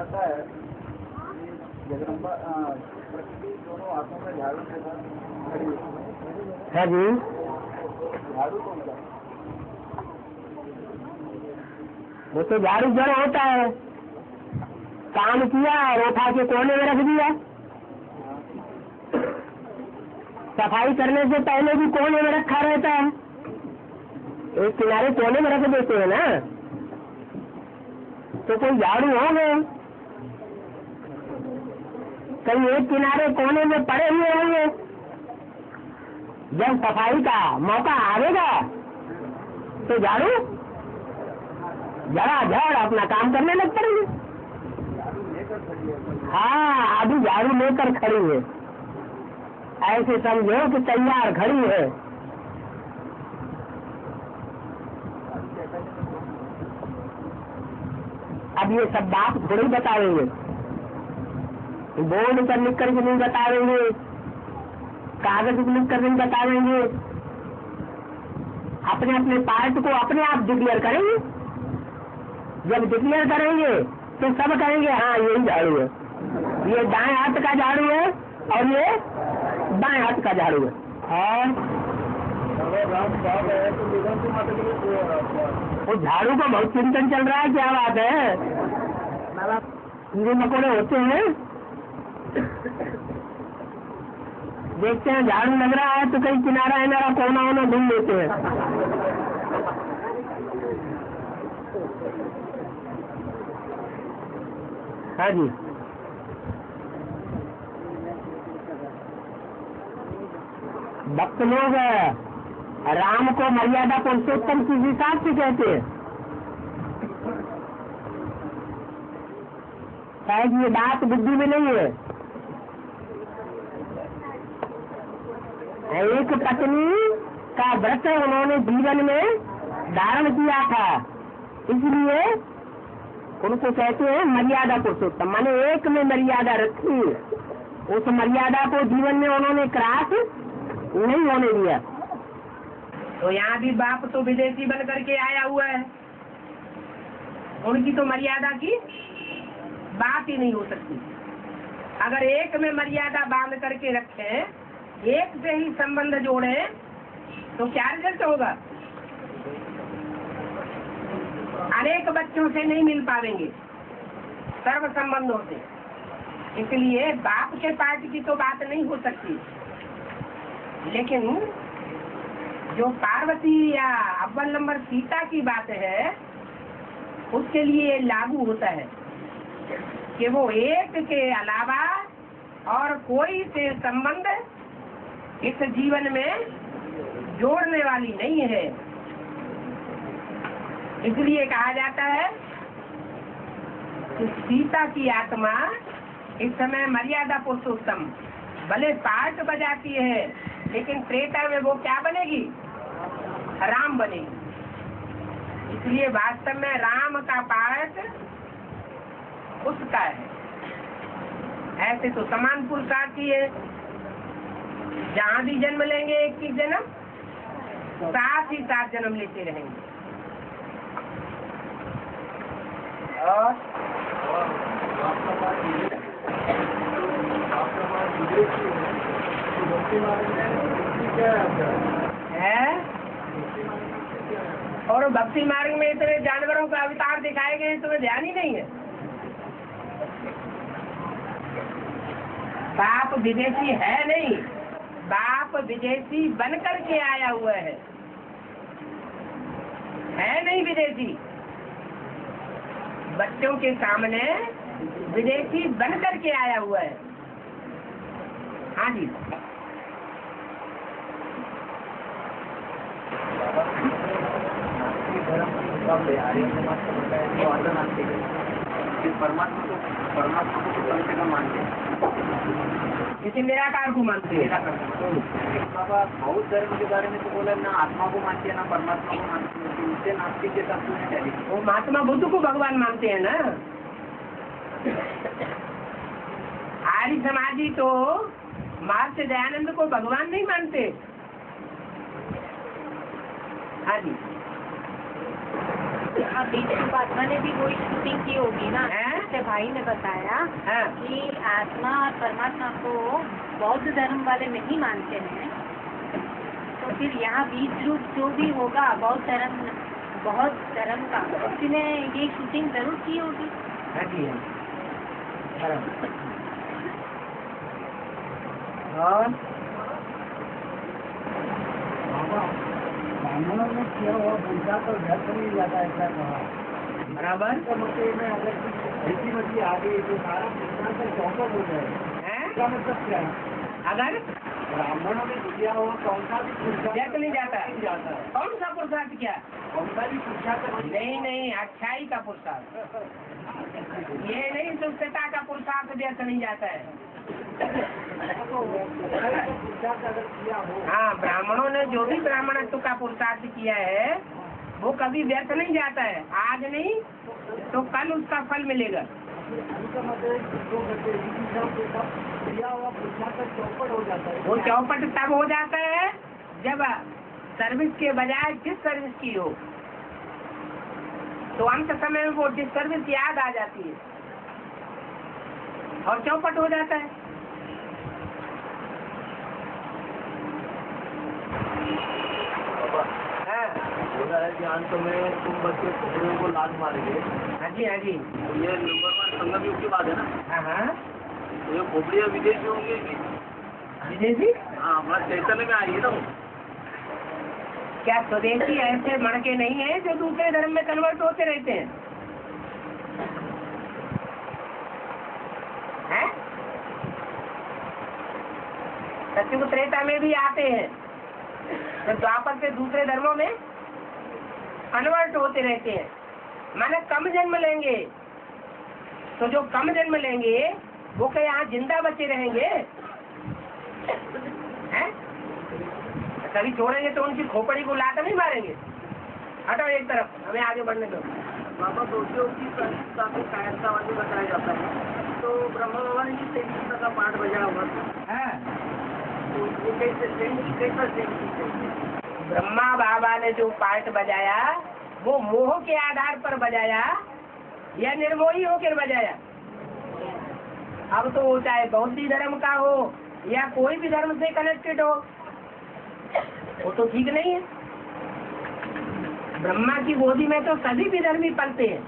आता है जगदम्बा प्रकृति दोनों हाथों में झाड़ू के साथ खड़ी है। है जी, झाड़ू कौन सा? वो तो झाड़ू जड़ होता है, काम किया और उठा के कोने में रख दिया। सफाई करने से पहले भी कोने में रखा रहता है, एक किनारे कोने में रख देते हैं ना, तो कोई झाड़ू हो गए, कहीं एक किनारे कोने में पड़े हुए होंगे। जब सफाई का मौका आएगा तो झाड़ू जरा झड़ अपना काम करने लग पड़ेंगे। हाँ, अभी झाड़ू लेकर खड़ी है, ऐसे समझो कि तैयार खड़ी है। अब ये सब बात थोड़ी बताएंगे, बोर्ड पर लिख करके नहीं बताएंगे, कागज पर लिख कर नहीं बताएंगे, अपने अपने पार्ट को अपने आप डिक्लेयर करेंगे। जब डिक्लेयर करेंगे तो सब कहेंगे हाँ यही झाड़ू है, ये दाएं हाथ का झाड़ू है और ये बाएं हाथ का झाड़ू है। वो झाड़ू का बहुत चिंतन चल रहा है, क्या बात है? कीड़े मकोड़े होते हैं, देखते हैं झाड़ू लग रहा है तो कहीं किनारा है मेरा कोना होना ढूंढ लेते हैं। हाँ जी, भक्त लोग राम को मर्यादा पुरुषोत्तम किस हिसाब से कहते हैं? शायद ये बात बुद्धि में नहीं है। एक पत्नी का व्रत उन्होंने जीवन में धारण किया था, इसलिए उनको कहते हैं मर्यादा पुरुषोत्तम, माने एक में मर्यादा रखी, उस मर्यादा को जीवन में उन्होंने क्रॉस नहीं होने दिया। तो यहाँ भी बाप तो विदेशी बन करके आया हुआ है, उनकी तो मर्यादा की बात ही नहीं हो सकती। अगर एक में मर्यादा बांध करके रखे, एक से ही संबंध जोड़े, तो क्या रिजल्ट होगा? अनेक बच्चों से नहीं मिल पाएंगे सर्व संबंधों से। इसलिए बाप के पार्ट की तो बात नहीं हो सकती, लेकिन जो पार्वती या अव्वल नंबर सीता की बात है, उसके लिए लागू होता है कि वो एक के अलावा और कोई से संबंध इस जीवन में जोड़ने वाली नहीं है। इसलिए कहा जाता है कि सीता की आत्मा इस समय मर्यादा पुरुषोत्तम भले पार्ट बजाती है, लेकिन त्रेता में वो क्या बनेगी? राम बनेगी। इसलिए वास्तव में राम का पार्ट उसका है। ऐसे तो समान पुरुषार्थी है, जहाँ भी जन्म लेंगे एक ही जन्म, साथ ही साथ जन्म लेते रहेंगे। और है, और भक्ति मार्ग में इतने जानवरों का अवतार दिखाए गए, तुम्हें ध्यान ही नहीं है। बाप विदेशी है नहीं, बाप विदेशी बन करके आया हुआ है नहीं विदेशी। बच्चों के सामने विदेशी बन करके आया हुआ है। हाँ जी, परमात्मा को तो कम से कम मानते हैं, इसे निराकार को मानते हैं। बाबा बौद्ध धर्म के बारे में तो बोला ना आत्मा को मानते हैं ना परमात्मा को मानते हैं, तो उससे नास्तिक के साथ वो महात्मा बुद्ध को भगवान मानते हैं ना। आर्य समाजी तो महर्षि दयानंद को भगवान नहीं मानते। हाँ जी, अभी ने भी कोई शूटिंग की होगी ना, है जैसे भाई ने बताया हाँ कि आत्मा और परमात्मा को बौद्ध धर्म वाले नहीं मानते हैं, तो फिर यहाँ बीज रूप जो भी होगा बौद्ध धर्म का, उसने ये शूटिंग जरूर की होगी। हाँ जी हाँ। और ब्राह्मणों ने किया हुआ पूजा तो व्यर्थ नहीं जाता, ऐसा कहा। बराबर तो मतलब में अगर ऐसी मछली आ गई तो सारा पूजा तो चौपट हो जाएगा। है। इसका मतलब क्या है? अगर ब्राह्मणों ने किया हुआ कौन सा भी पूजा व्यर्थ नहीं जाता है। नहीं जाता है। कौन सा पुरुषार्थ किया? कौन सा भी पूजा का नहीं, अच्छाई का पुरुषार्थ, ये नहीं दुष्टता का पुरुषार्थ व्यर्थ नहीं जाता है। पूजा का अगर किया हो, हाँ, ब्राह्मणों ने जो भी ब्राह्मणत्व का पुरुषार्थ किया है वो कभी व्यर्थ नहीं जाता है। आज नहीं तो कल उसका फल मिलेगा। उनका मतलब दो घंटे किया हुआ पूजा का चौपट हो जाता है। वो चौपट तब हो जाता है जब सर्विस के बजाय डिसर्विस की हो, तो अंत समय में वो डिसर्विस याद आ जाती है और चौपट हो जाता है। हाँ बोला है कि अंत में तुम बच्चे छोकरों को लात मारेंगे, हाँ जी तो ये नंबर 1 संगम युग की बात है ना। हाँ। तो ये खोपड़ियाँ विदेशी होंगे कि विदेशी? हाँ, हमारा चैतन्य में आई है ना वो। क्या स्वदेशी ऐसे मड़के नहीं है जो दूसरे धर्म में कन्वर्ट होते रहते हैं? हैं? सत्युग त्रेता में भी आते हैं, तो द्वापर से दूसरे धर्मों में कन्वर्ट होते रहते हैं। माने कम जन्म लेंगे, तो जो कम जन्म लेंगे वो क्या यहाँ जिंदा बचे रहेंगे? हैं? कभी छोड़ेंगे तो उनकी खोपड़ी को लात नहीं मारेंगे। हटो एक तरफ, हमें आगे बढ़ने दो। बाबा दोषियों की काफी कायरता वाली बताया जाता है, तो ब्रह्मा बाबा ने जिस तरीके का पाठ बजाया हुआ था, हाँ, तो ये कैसा ब्रह्मा बाबा ने जो पाठ बजाया वो मोह के आधार पर बजाया या निर्मोही होकर बजाया? अब तो वो चाहे बौद्ध धर्म का हो या कोई भी धर्म से कनेक्टेड हो, वो तो ठीक नहीं है। ब्रह्मा की गोदी में तो सभी विधर्मी पलते हैं,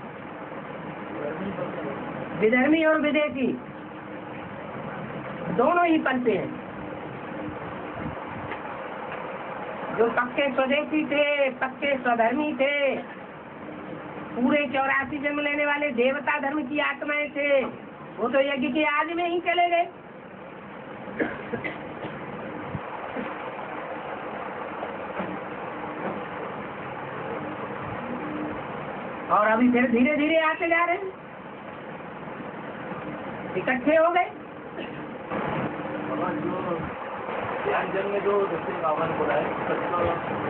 विधर्मी और विदेशी दोनों ही पलते हैं। जो पक्के स्वदेशी थे, पक्के स्वधर्मी थे, पूरे 84 जन्म लेने वाले देवता धर्म की आत्माएं थे, वो तो यज्ञ के आदि में ही चले गए। और अभी फिर धीरे धीरे आते जा रहे हैं, इकट्ठे हो गए। ज्ञान जन्म में जो जैसे बाबा ने बोला है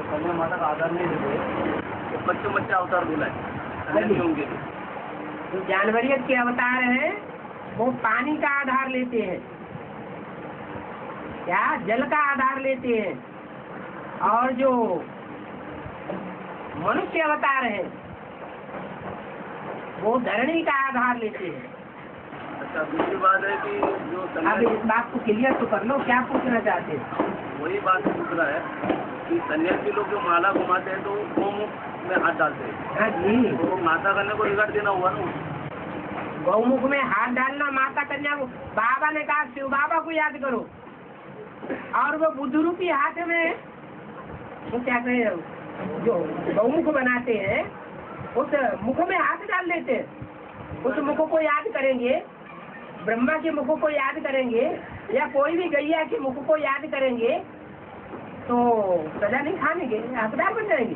कन्या माता का आधार नहीं देते, तो बच्चे बच्चे अवतार बोला है अन्य होंगे। जो जानवरियत के अवतार हैं वो पानी का आधार लेते हैं, क्या जल का आधार लेते हैं, और जो मनुष्य अवतार है वो धरणी का आधार लेते हैं। अच्छा, दूसरी बात है कि जो अब इस बात को क्लियर तो कर लो, क्या पूछना चाहते हैं? वही बात पूछ रहा है कि सन्यासी लोग जो माला घुमाते हैं तो गौमुख में हाथ डालते हैं। हाँ जी, तो माता कन्या को रिगार्ड देना हुआ ना। गौमुख में हाथ डालना माता कन्या को, बाबा ने कहा शिव बाबा को याद करो, और वो बुद्ध रूपी हाथ में वो क्या कहे जो गौमुख बनाते हैं उस मुख में हाथ डाल देते हैं। उस मुख को याद करेंगे, ब्रह्मा के मुख को याद करेंगे या कोई भी गैया के मुख को याद करेंगे तो सजा नहीं खाने के हकदार बन जाएंगे।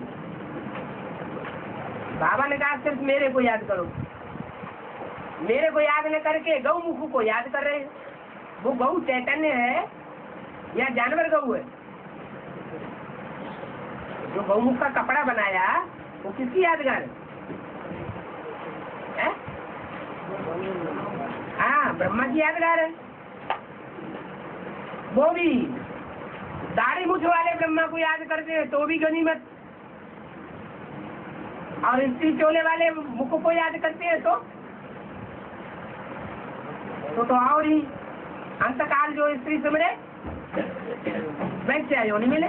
बाबा ने कहा सिर्फ मेरे को याद करो, मेरे को याद न करके गौ मुख को याद कर रहे हैं। वो गौ चैतन्य है या जानवर गौ है? जो गौमुख का कपड़ा बनाया वो किसकी यादगार है? हाँ, ब्रह्मा की यादगार है। वो भी दाढ़ी मूछ वाले ब्रह्मा को याद करते हैं तो भी गनीमत, और स्त्री चोले वाले मुख को याद करते हैं तो तो और ही अंतकाल जो स्त्री से मिले वैसे योनि मिले,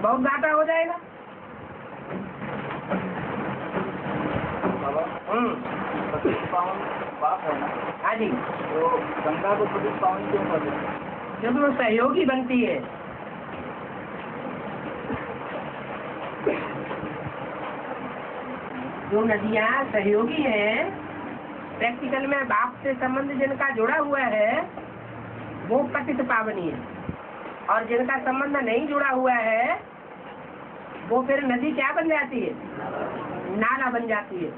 बहुत घाटा हो जाएगा। पतित पावन बाप है ना, हाँ जी, तो गंगा को पतित पावन क्यों कर देते हैं? क्योंकि वो सहयोगी बनती है। जो नदियाँ सहयोगी हैं, प्रैक्टिकल में बाप से संबंध जिनका जुड़ा हुआ है वो पतित पावनी है, और जिनका संबंध नहीं जुड़ा हुआ है वो फिर नदी क्या बन जाती है? नाला बन जाती है।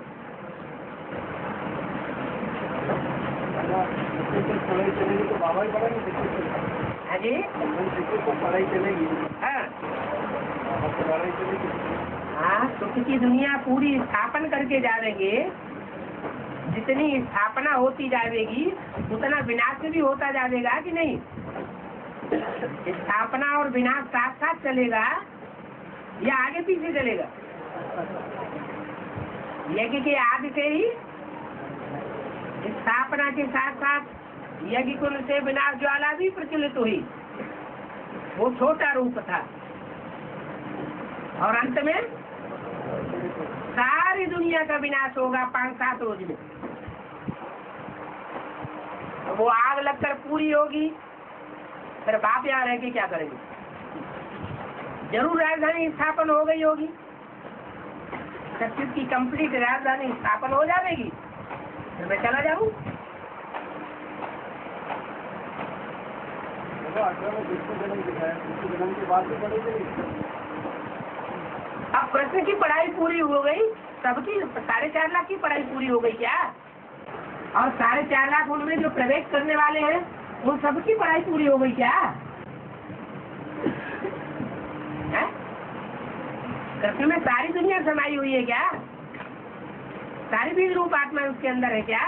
पढ़ाई चलेगी तो बाबा ही पढ़ेंगे। हाँ जी, पढ़ाई चलेगी, हाँ पढ़ाई चलेगी। हाँ, सुख की दुनिया पूरी स्थापन करके जाएंगे। जितनी स्थापना होती जाएगी उतना विनाश भी होता जाएगा कि नहीं? स्थापना और विनाश साथ साथ चलेगा या आगे पीछे चलेगा? यज्ञ के आदि से ही स्थापना के साथ साथ यज्ञ कुंड से विनाश ज्वाला भी प्रचलित हुई। वो छोटा रूप था और अंत में सारी दुनिया का विनाश होगा 5-7 रोज में। वो आग लगकर पूरी होगी, फिर बाप यहाँ रह के क्या करेंगे? जरूर राजधानी स्थापन हो गई होगी, सत्युग की कंप्लीट राजधानी स्थापन हो जाएगी, फिर मैं चला जाऊँ। जन्म दिखाया, जन्म के बाद भी पढ़ाई चलेगी। अब कृष्ण की पढ़ाई पूरी हो गई, सबकी 4.5 लाख की पढ़ाई पूरी हो गई क्या? और 4.5 लाख उनमें जो प्रवेश करने वाले हैं वो सबकी पढ़ाई पूरी हो गई क्या? है? कृष्ण में सारी दुनिया समाई हुई है क्या? सारी बीज रूप आत्मा उसके अंदर है क्या?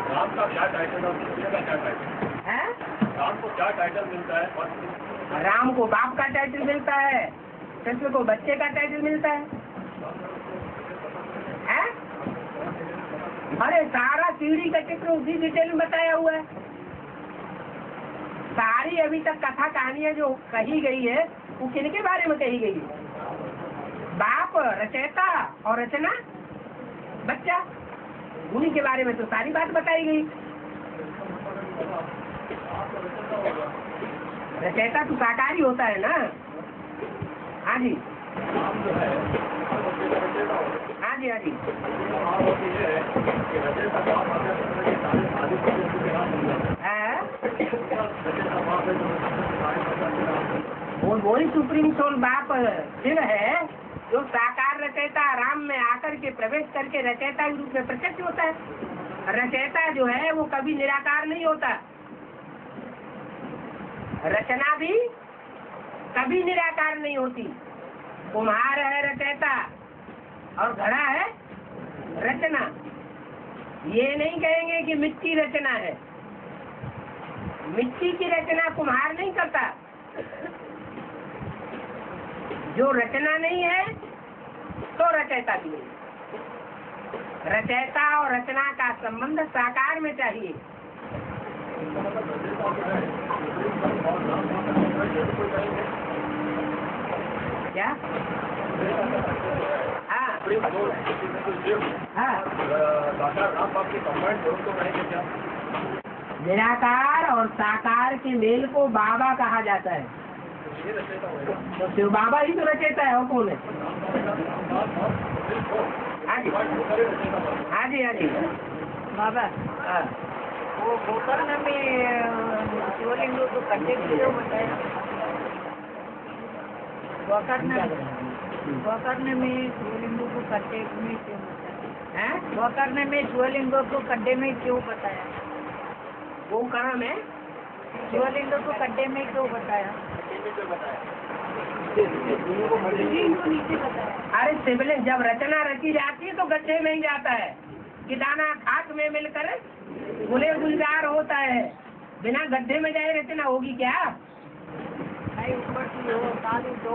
राम का क्या टाइटल और कृष्ण का क्या टाइटल? है? राम को क्या टाइटल मिलता है? राम को बाप का टाइटल मिलता है, कृष्ण को बच्चे का टाइटल मिलता है। हैं? अरे सारा सीढ़ी का चित्र उसी डिटेल में बताया हुआ है। सारी अभी तक कथा कहानियां जो कही गई है वो किनके बारे में कही गई है? बाप, रचयिता और रचना बच्चा, उन्हीं के बारे में तो सारी बात बताई गई। रचयिता तो साकारी होता है ना। हाँ जी, हाँ जी, हाँ जी। वही सुप्रीम सोल बाप शिव है जो साकार रचयिता राम में आकर के प्रवेश करके रचयिता के रूप में प्रत्यक्ष होता है। रचयिता जो है वो कभी निराकार नहीं होता, रचना भी कभी निराकार नहीं होती। कुम्हार है रचयिता और घड़ा है रचना। ये नहीं कहेंगे कि मिट्टी रचना है, मिट्टी की रचना कुम्हार नहीं करता। जो रचना नहीं है तो रचयिता भी नहीं। रचयिता और रचना का संबंध साकार में चाहिए। क्या? हाँ, हाँ। निराकार और साकार के मेल को बाबा कहा जाता है। तो शिव बाबा ही तो रचयिता है, और कौन है? हाँ जी, हाँ जी, हाँ जी। बाबा, हाँ, वो गोकर्ण में शिवलिंग को कटे क्यों बताया? गोकर्ण में शिवलिंग को कटे में क्यों बताया? हैं? गोकर्ण में शिवलिंग को कड्डे में क्यों बताया? गोकर्ण में शिवलिंग को कड्डे में क्यों बताया? अरे शिवलिंग जब रचना रची जाती है तो गड्ढे में ही जाता है कि दाना खाक में मिलकर गुले गुलजार होता है। बिना गड्ढे में जाए रचना होगी क्या? नहीं ऊपर की हो ताली दो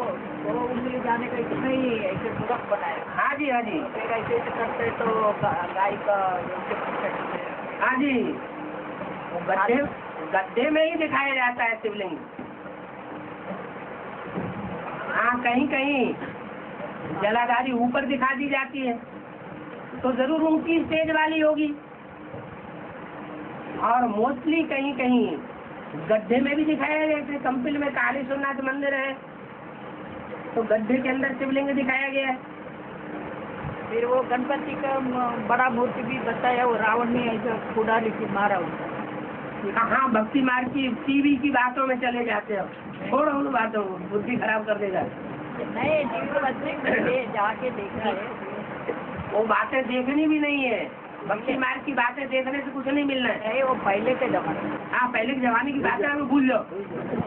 उंगली जाने का इसमें ही ऐसे मुरख बनाया। हाँ जी, हाँ जी, फिर ऐसे करते तो गाय का हाँ जी, वो गड्ढे में ही दिखाया जाता है शिवलिंग। हाँ, कहीं कहीं जलाधारी ऊपर दिखा दी जाती है तो जरूर ऊंची स्टेज वाली होगी, और मोस्टली कहीं कहीं गड्ढे में भी दिखाया, जैसे कंपिल में काली सोमनाथ मंदिर है तो गड्ढे के अंदर शिवलिंग दिखाया गया है। फिर वो गणपति का बड़ा मूर्ति भी बताया, वो रावण ने ऐसा खुदाली की मारा उसको। हाँ, भक्ति मार्ग की टीवी की बातों में चले जाते हो, छोड़ो उन बातों को, बुद्धि खराब कर देगा। नहीं, टीवी बच्चे जाके देखा है, वो बातें देखनी भी नहीं है, भक्ति मार्ग की बातें देखने से कुछ नहीं मिलना है। वो पहले के जमाने। हाँ, पहले के जमाने की बातें हमें भूल जाओ,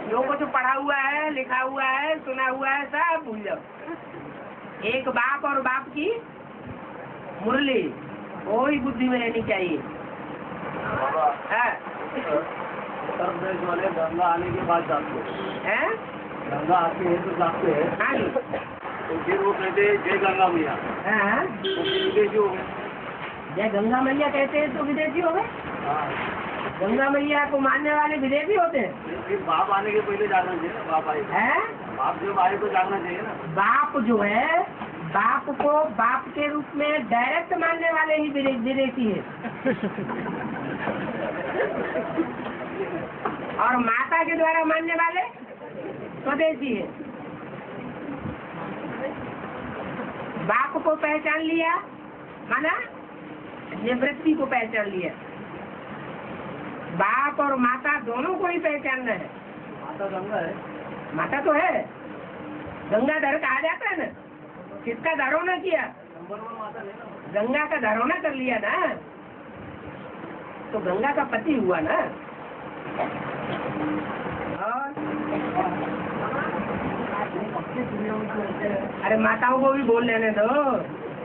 जो कुछ पढ़ा हुआ है, लिखा हुआ है, सुना हुआ है, सब भूल जाओ। एक बाप और बाप की मुरली, वही बुद्धि में रहनी चाहिए। उत्तर प्रदेश वाले गंगा आने के बाद जाते हैं, गंगा आती है तो जाते हैं। हाँ जी, तो फिर वो कहते हैं जय गंगा मैया, हाँ, तो फिर विदेशी हो गए। जय गंगा मैया कहते हैं तो विदेशी हो गए। हाँ, गंगा मैया को मानने वाले विदेशी होते हैं। फिर बाप आने के पहले जागना चाहिए ना, बाप आए हैं? बाप जब आए तो जागना चाहिए ना। बाप जो है, बाप को बाप के रूप में डायरेक्ट मानने वाले ही विदेशी है, और माता के द्वारा मानने वाले स्वदेशी है। बाप को पहचान लिया माना निवृत्ति को पहचान लिया, बाप और माता दोनों को ही पहचानना है। माता गंगा है, माता तो है, गंगाधर कहा जाता है ना, किसका धरोना किया? नंबर 1 माता है ना। गंगा का धरोना कर लिया ना, तो गंगा का पति हुआ ना। और अरे माताओं को भी बोल लेने दो।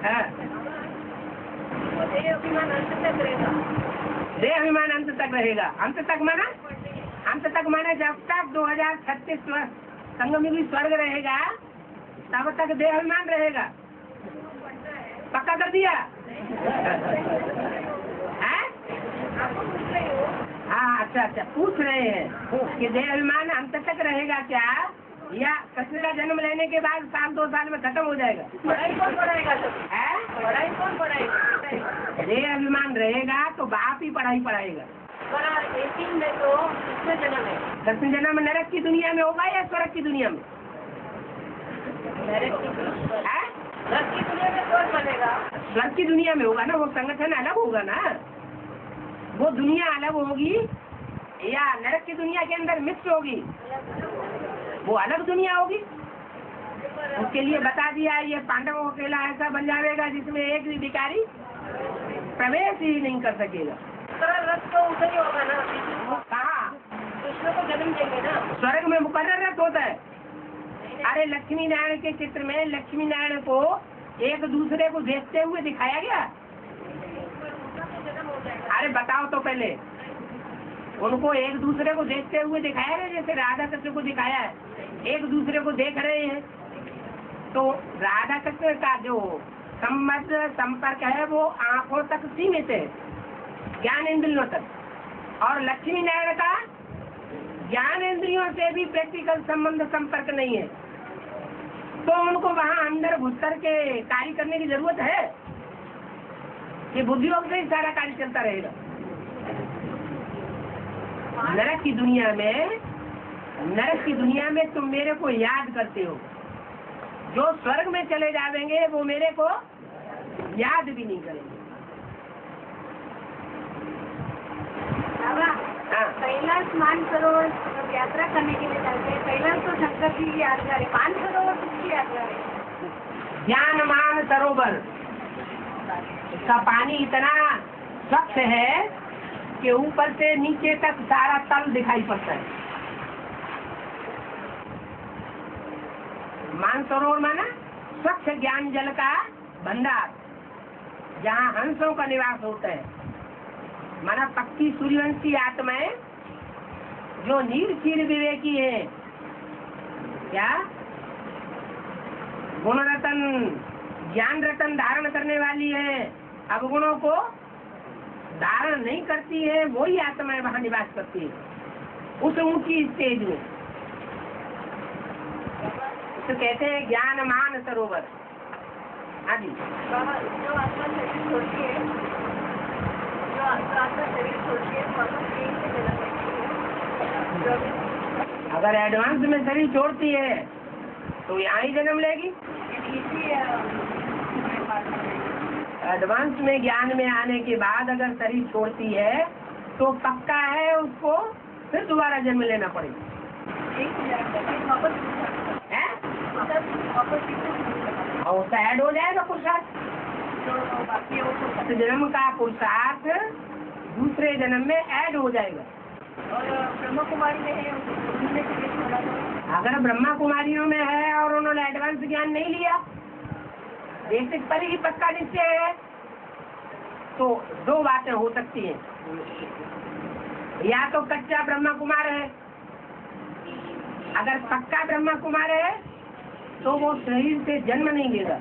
हाँ, देह अभिमान अंत तक रहेगा। देह अभिमान अंत तक रहेगा। अंत तक माना, अंत तक माना जब तक 2036 संगम स्वर्ग रहेगा तब तक देह अभिमान रहेगा। पक्का कर दिया? है? हाँ, अच्छा अच्छा, पूछ रहे हैं कि देह अभिमान अंत तक रहेगा क्या, या कृष्ण का जन्म लेने के बाद 1-2 साल में खत्म हो जाएगा? पढ़ाई कौन पढ़ाएगा? है? पढ़ाई कौन पढ़ाएगा? देह अभिमान रहेगा तो बाप ही पढ़ाई पढ़ाएगा। 18 में तो कृष्ण जन्म है। कृष्ण जन्म नरक की दुनिया में होगा या स्वर्ग की दुनिया में? नरक की दुनिया में कौन बनेगा? स्वर्ग की दुनिया में होगा ना, वो संगठन अलग होगा ना, वो दुनिया अलग होगी, या नरक की दुनिया के अंदर मिक्स होगी, वो अलग दुनिया होगी। उसके लिए बता दिया ये पांडवों का किला ऐसा बन जाएगा जिसमें एक भी भिखारी प्रवेश ही नहीं कर सकेगा। रथ तो उधर ही होगा ना, कहाँ? कृष्ण को जन्म देंगे ना। स्वर्ग में मुकर्रर रथ होता है। अरे लक्ष्मी नारायण के चित्र में लक्ष्मी नारायण को एक दूसरे को देखते हुए दिखाया गया। अरे बताओ तो पहले, उनको एक दूसरे को देखते हुए दिखाया गया जैसे राधा कृष्ण को दिखाया है, एक दूसरे को देख रहे हैं। तो राधा कृष्ण का जो संबंध संपर्क है वो आंखों तक सीमित है, ज्ञान इंद्रियों तक, और लक्ष्मी नारायण का ज्ञान इंद्रियों से भी प्रैक्टिकल संबंध संपर्क नहीं है। तो उनको वहाँ अंदर घुस करके कार्य करने की जरूरत है कि बुद्धियोग से ही सारा कार्य चलता रहेगा। नरक की दुनिया में तुम मेरे को याद करते हो, जो स्वर्ग में चले जाएंगे वो मेरे को याद भी नहीं करेंगे। कैलाश मानसरोवर यात्रा करने के लिए जाते हैं। कैलाश तो शंकर जी की यात्रा है, मानसरोवर किसकी यात्रा है? ज्ञान मान सरोवर, इसका पानी इतना स्वच्छ है कि ऊपर से नीचे तक सारा तल दिखाई पड़ता है। मानसरोवर माना स्वच्छ ज्ञान जल का भंडार, जहाँ हंसों का निवास होता है। माना पक्की सूर्यवंशी आत्माएं जो नीर चीर विवेकी है, क्या गुण रतन ज्ञान रतन धारण करने वाली है, अवगुणों को धारण नहीं करती है, वही आत्माएं वहां निवास करती है उस ऊंची स्टेज में। तो कहते हैं ज्ञान मान सरोवर। हाँ जी, जो आत्मा शरीर छोड़ती है, जो आत्मा शरीर छोड़ती है, अगर एडवांस में शरीर छोड़ती है तो यहाँ ही जन्म लेगी। एडवांस में ज्ञान में आने के बाद अगर शरीर छोड़ती है तो पक्का है उसको फिर दोबारा जन्म लेना पड़ेगा। और उसका ऐड हो जाएगा पुरुषार्थ। जन्म का पुरुषार्थ दूसरे जन्म में ऐड हो जाएगा। और ब्रह्मा कुमारी में है, अगर ब्रह्मा कुमारियों में है और उन्होंने एडवांस ज्ञान नहीं लिया, बेसिक पर ही पक्का निश्चय है, तो दो बातें हो सकती हैं। या तो कच्चा ब्रह्मा कुमार है, अगर पक्का ब्रह्मा कुमार है तो वो शरीर से जन्म नहीं लेगा।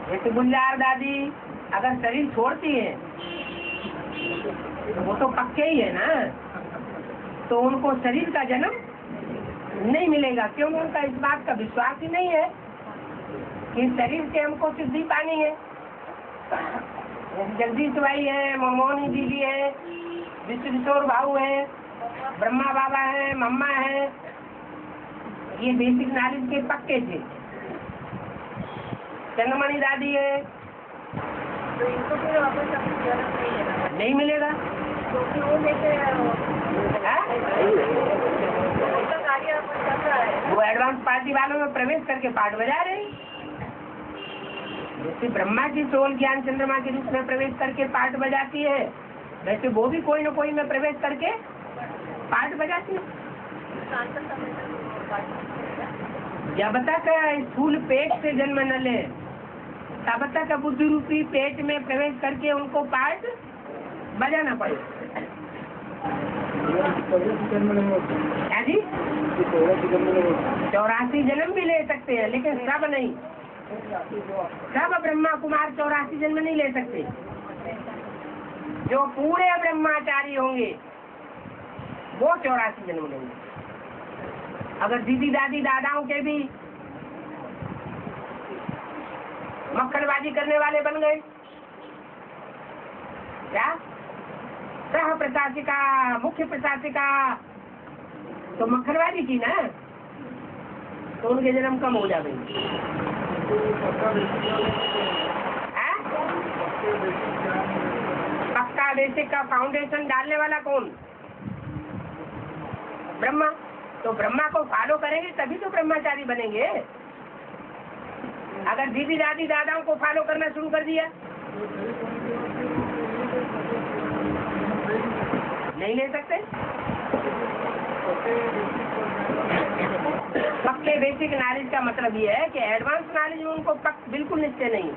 जैसे गुलजार दादी अगर शरीर छोड़ती है तो वो तो पक्के ही है ना, तो उनको शरीर का जन्म नहीं मिलेगा, क्योंकि उनका इस बात का विश्वास ही नहीं है कि शरीर से हमको सिद्धि पानी है। जगदीश भाई है, मोहनी दीदी है, विश्व किशोर भाऊ है, ब्रह्मा बाबा है, मम्मा है, ये बेसिक नॉलेज के पक्के थे। चंद्रमणि दादी है, तो इनको फिर वापस नहीं मिलेगा। तो फिर वो लेके उनका कार्य चल रहा है, वो एडवांस पार्टी वालों में प्रवेश करके पाठ बजा रहे हैं। जैसे ब्रह्मा की सोल ज्ञान चंद्रमा के रूप में प्रवेश करके पाठ बजाती है, वैसे वो भी कोई न कोई में प्रवेश करके पाठ बजाती है। जब तक स्थूल पेट से जन्म न ले तब तक बुद्धि रूपी पेट में प्रवेश करके उनको पाठ बजाना पड़ेगा। क्या जी? 84 जन्म भी ले सकते हैं, लेकिन सब नहीं। सब ब्रह्मा कुमार 84 जन्म नहीं ले सकते। जो पूरे ब्रह्माचारी होंगे वो 84 जन्म लेंगे। अगर दीदी दादी दादाओं के भी मक्खनबाजी करने वाले बन गए, क्या सह प्रशासिका मुख्य प्रशासिका तो मक्खनबाजी की ना, तो उनके जन्म कम हो जाएंगे। पक्का बेसिक का फाउंडेशन डालने वाला कौन? ब्रह्मा। तो ब्रह्मा को फॉलो करेंगे तभी तो ब्रह्माचारी बनेंगे। अगर दीदी दादी दादाओं को फॉलो करना शुरू कर दिया, नहीं ले सकते। पक्के बेसिक नॉलेज का मतलब ये है कि एडवांस नॉलेज में उनको बिल्कुल निश्चय नहीं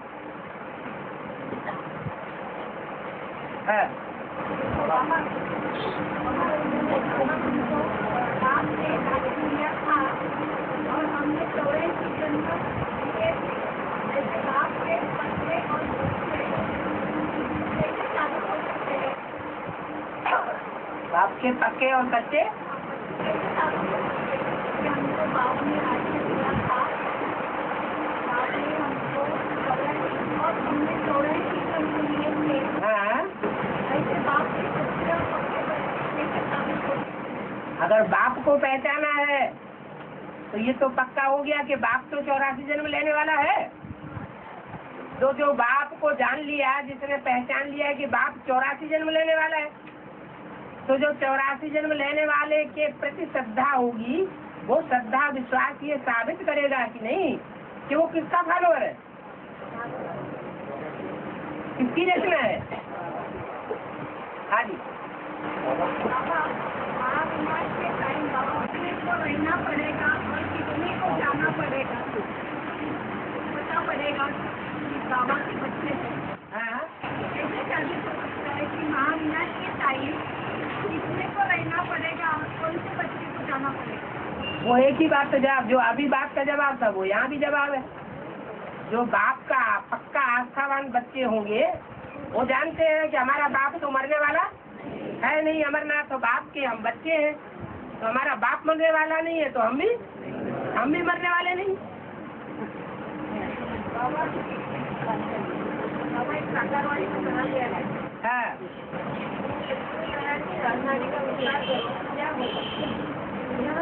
है। और हमने 84 जन्म बाप के पक्के और कच्चे हमको बाप ने राज्य दिया था, बाप ने हमको और हमने 84 जन्म लिए थे। हाँ, ऐसे बाप के कच्चे और पक्के अगर बाप को पहचाना है तो ये तो पक्का हो गया कि बाप तो 84 जन्म लेने वाला है। तो जो बाप को जान लिया, जिसने पहचान लिया है कि बाप 84 जन्म लेने वाला है, तो जो 84 जन्म लेने वाले के प्रति श्रद्धा होगी, वो श्रद्धा विश्वास ये साबित करेगा कि नहीं कि वो किसका फॉलोअर है, किसकी रचना है। हाँ जी, रहना पड़ेगा और कितने को जाना पड़ेगा, पता पड़ेगा बाबा के बच्चे हैं। हाँ, ऐसे कैसे हो सकता है कि महाविनाश के टाइम कितने को रहना पड़ेगा, कौन से बच्चे वो एक ही बात का जवाब, जो अभी बात का जवाब था वो यहाँ भी जवाब है। जो बाप का पक्का आस्थावान बच्चे होंगे वो जानते हैं कि हमारा बाप तो मरने वाला है नहीं, अमरनाथ तो बाप के हम बच्चे हैं, तो हमारा बाप मरने वाला नहीं है तो हम भी मरने वाले नहीं। हाँ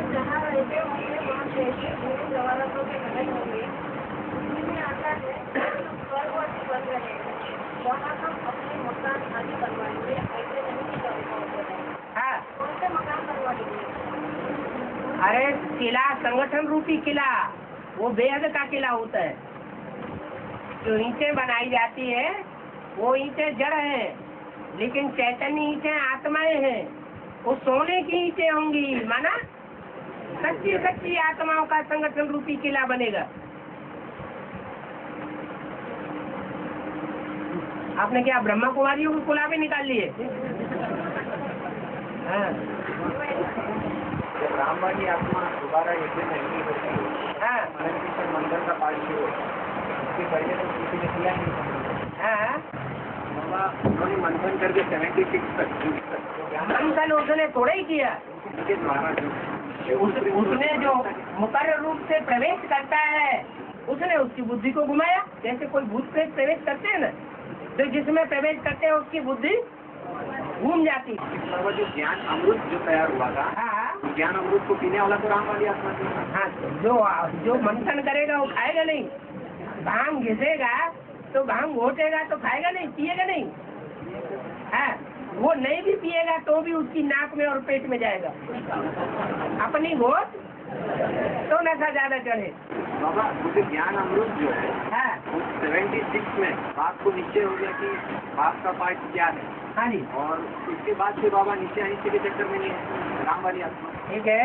जहाँ रहते होंगे वहाँ जैसे जवाहरातों के महल होंगे, उनमें आता है स्वर्गवासी बन रहे हैं, वहाँ हम अपने मकान आदि बनवाएंगे, ऐसे नहीं करना। हाँ कौन से मकान बनवाएंगे? अरे किला संगठन रूपी किला, वो बेहद का किला होता है। जो ईंटें बनाई जाती है वो ईंटें जड़ है, लेकिन चैतन्य ईंटें आत्माएं हैं। वो सोने की ईंटें होंगी, माना सच्ची सच्ची आत्माओं का संगठन रूपी किला बनेगा। आपने क्या ब्रह्मा कुमारियों को कुलाबे निकाल लिए? हाँ जब रामवाणी आत्मा दोबारा यज्ञ में नहीं होती, हाँ मंदिर का पाठ शुरू उसके पहले तो किसी ने किया नहीं। हाँ उन्होंने मंथन करके 76 तक मंथन उसने थोड़ा ही किया। उनके द्वारा उसने जो मुकर्रर रूप से प्रवेश करता है उसने उसकी बुद्धि को घुमाया, जैसे कोई भूत प्रेत प्रवेश करते हैं ना, तो जिसमें प्रवेश करते हैं उसकी बुद्धि घूम जाती। जो ज्ञान अमृत जो तैयार हुआ था, हाँ ज्ञान अमृत को पीने वाला तो राम वाली आत्मा थी। हाँ जो मंथन करेगा वो खाएगा नहीं, भांग घिसेगा तो भांग घोटेगा तो खाएगा नहीं, पिएगा नहीं। हाँ वो नहीं भी पिएगा तो भी उसकी नाक में और पेट में जाएगा, अपनी घोट तो नशा ज्यादा चढ़े। बाबा मुझे ज्ञान अमृत जो है, हाँ 76 में बाप को निश्चय हो गया कि बाप का पाठ क्या है। हाँ जी और उसके बाद से बाबा निश्चय अनिश्चय के चक्कर में नहीं है, राम वाली आत्मा। ठीक है,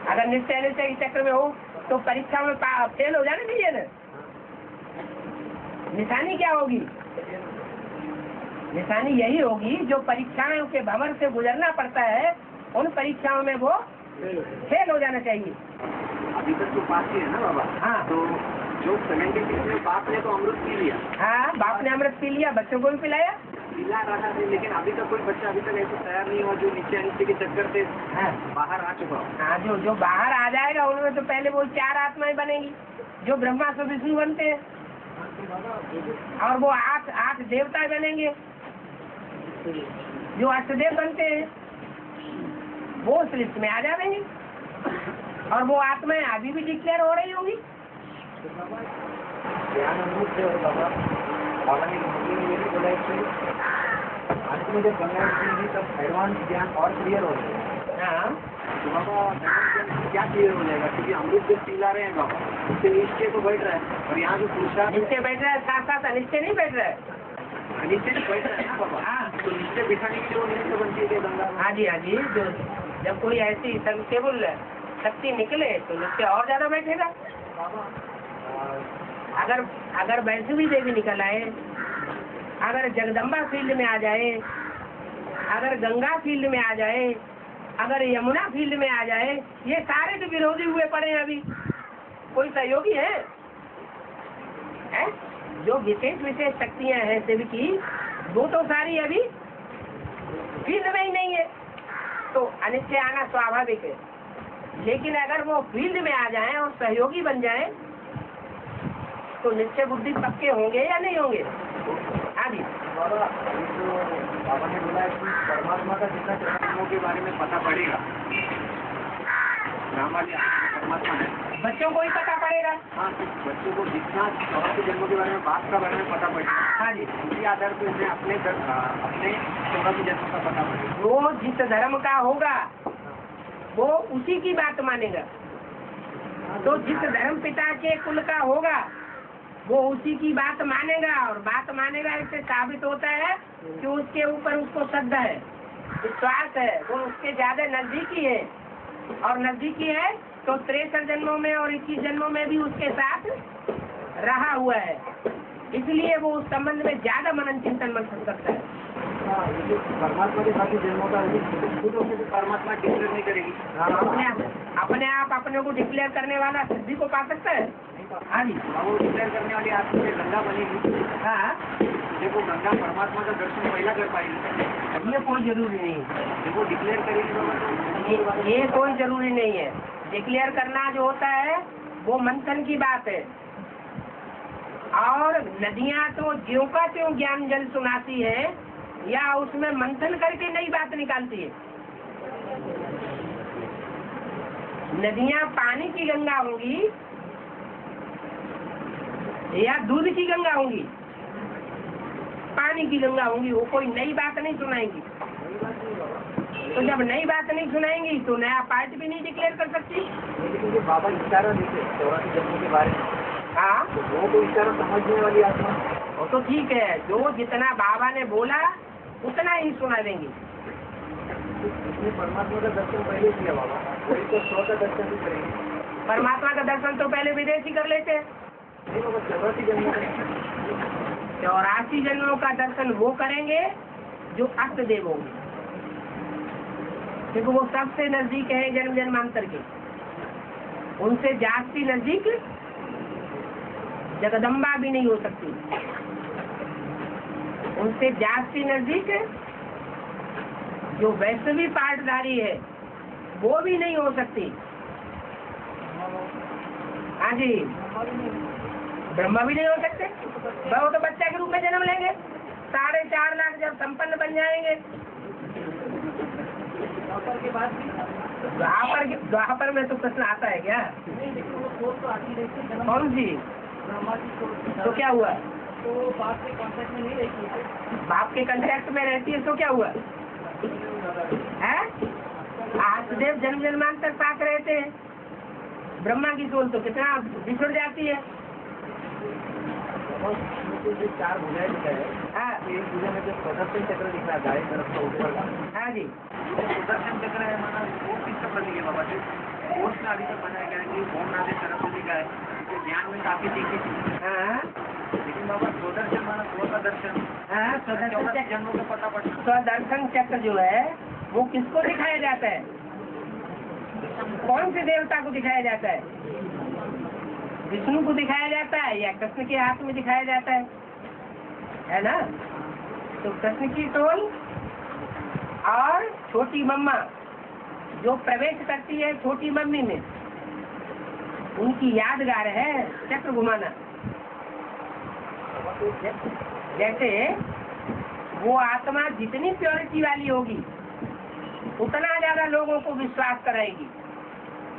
अगर निश्चय अनिश्चय के चक्कर में हो तो परीक्षा में फेल हो जाना चाहिए ना। निशानी क्या होगी? निशानी यही होगी जो परीक्षाओं के भंवर से गुजरना पड़ता है, उन परीक्षाओं में वो फेल हो जाना चाहिए। अभी तक तो पास ही है ना बाबा। हाँ तो जो 76 में बाप ने तो अमृत पी लिया। हाँ बाप ने अमृत पी लिया, बच्चों को भी पिलाया। पिला रहा है, लेकिन अभी तक कोई बच्चा अभी तक ऐसे तैयार नहीं हुआ जो निश्चय अनिश्चय के चक्कर से बाहर आ चुका हो। हाँ जो बाहर आ जाएगा उनमें तो पहले वो 4 आत्माएं बनेगी जो ब्रह्मा से विष्णु बनते हैं, और वो 8 देवता बनेंगे जो अष्टदेव बनते हैं, वो उस लिस्ट में आ जाएंगे। और वो आत्माएं अभी भी डिक्लेयर हो रही होंगी। ज्ञान अमृत जो बाबा ने ये भी बोला कि अंत में जब गंगा निकलेगी तब एडवांस ज्ञान और क्लियर हो जाएगा। हाँ तो बाबा क्या क्लियर हो जाएगा? क्योंकि अमृत जब पिला रहे हैं बाबा, उससे निश्चय तो बैठ रहा है, और यहाँ जो पूछा निश्चय बैठ रहा है, साथ साथ अनिश्चय नहीं बैठ रहा है। निश्चय तो बैठ रहा है ना बाबा। हाँ तो निश्चय बिठाने के लिए वो निश्चय बनती है गंगा। हाँ जी जो जब कोई ऐसी संकेबल शक्ति निकले तो निश्चय और ज्यादा बैठेगा। अगर वैष्णवी देवी निकल आए, अगर जगदम्बा फील्ड में आ जाए, अगर गंगा फील्ड में आ जाए, अगर यमुना फील्ड में आ जाए, ये सारे तो विरोधी हुए पड़े हैं। अभी कोई सहयोगी है? जो विशेष शक्तियां हैं शिव की, वो तो सारी अभी फील्ड में ही नहीं है, तो अनिश्चय आना स्वाभाविक है। लेकिन अगर वो फील्ड में आ जाएं और सहयोगी बन जाएं तो निश्चय बुद्धि पक्के होंगे या नहीं होंगे? हाँ जी बाबा ने बोला कि परमात्मा का जितना चरणों के बारे में पता पड़ेगा, परमात्मा है, बच्चों को ही पता पड़ेगा। हाँ तो बच्चों को जितना 84 जन्मों के बारे में बाप का बारे में पता पड़ेगा। हाँ जी उसी आधार पर उन्हें अपने 84 जन्मों का पता पड़ेगा। वो जिस धर्म का होगा वो उसी की बात मानेगा। तो जिस धर्म पिता के कुल का होगा वो उसी की बात मानेगा, और बात मानेगा इससे साबित होता है कि उसके ऊपर उसको श्रद्धा है, विश्वास है, वो उसके ज्यादा नजदीकी है। और नजदीकी है तो 63 जन्मों में और 21 जन्मों में भी उसके साथ रहा हुआ है, इसलिए वो उस संबंध में ज्यादा मनन चिंतन मन करता है। ये जो परमात्मा के साथ ही जन्म होता है, खुद होकर परमात्मा डिक्लेयर नहीं करेगी। अपने आप अपने को डिक्लेयर करने वाला सिद्धि को पा सकता है। हाँ जी, वो डिक्लेयर करने वाली आत्मा से गंगा बनेगी। हाँ, देखो गंगा परमात्मा का दर्शन पहला कर पाएगी। ये कोई जरूरी नहीं है। देखो डिक्लेयर करेगी बाबा, तो ये कोई जरूरी नहीं है। डिक्लेयर करना जो होता है वो मंथन की बात है। और नदियाँ तो ज्यों का त्यों ज्ञान जल सुनाती है या उसमें मंथन करके नई बात निकालती है। नदियाँ पानी की गंगा होंगी या दूध की गंगा होंगी? पानी की गंगा होंगी, वो कोई नई बात नहीं सुनाएंगी। तो जब नई बात नहीं सुनाएंगी तो नया पार्ट भी नहीं डिक्लेयर कर सकती। लेकिन जो बाबा इशारा देते 84 जन्मों के बारे में, हाँ, तो वो तो इशारा समझने वाली आत्मा। वो तो ठीक है, जो जितना बाबा ने बोला उतना ही सुना देंगे। इसने परमात्मा का दर्शन पहले किया बाबा, वही तो स्व का दर्शन भी करेंगे। परमात्मा का दर्शन तो पहले विदेशी कर लेते हैं। नहीं बाबा, 84 जन्मों का 84 जन्मों का दर्शन वो करेंगे जो अष्ट देव होंगे, क्योंकि वो सबसे नजदीक है जन्म जन्मांतर के। उनसे जास्ती नजदीक जगदम्बा भी नहीं हो सकती। उनसे जास्ती नजदीक जो वैष्णवी पाठधारी है वो भी नहीं हो सकती। हाँ जी, ब्रह्मा भी नहीं हो सकते। वो तो बच्चा के रूप में जन्म लेंगे, 4.5 लाख जब संपन्न बन जाएंगे। द्वापर में तो प्रश्न आता है क्या? कौन सी? तो क्या हुआ? तो बाप के कॉन्ट्रैक्ट में नहीं रहती है। बाप के कॉन्ट्रैक्ट में रहती है तो क्या हुआ है? आसदेव जन्म जन्मांतर साथ रहते हैं। ब्रह्मा की सोल तो कितना बिछुड़ जाती है। जो 4 भुजाएं दिखा है, हाँ, एक भुजा में जो प्रदर्शन चक्र दिख रहा है दाएं तरफ का ऊपर का, हाँ जी, प्रदर्शन चक्र है माना वो किसका प्रतीक है बाबा? कोर्स में अभी तक बनाया गया है कि ओम नादे सरस्वती का है, तो ज्ञान में काफी देखी थी। हाँ, लेकिन बाबा स्वदर्शन माना स्व का दर्शन, हाँ, स्वदर्शन चक्र, जन्मों का पता पड़ता। स्वदर्शन चक्र जो है वो किसको दिखाया जाता है? कौन से देवता को दिखाया जाता है? विष्णु को दिखाया जाता है या कृष्ण के हाथ में दिखाया जाता है ना? तो कृष्ण की सोल और छोटी मम्मा जो प्रवेश करती है छोटी मम्मी में, उनकी यादगार है चक्र घुमाना। जैसे वो आत्मा जितनी प्योरिटी वाली होगी उतना ज्यादा लोगों को विश्वास कराएगी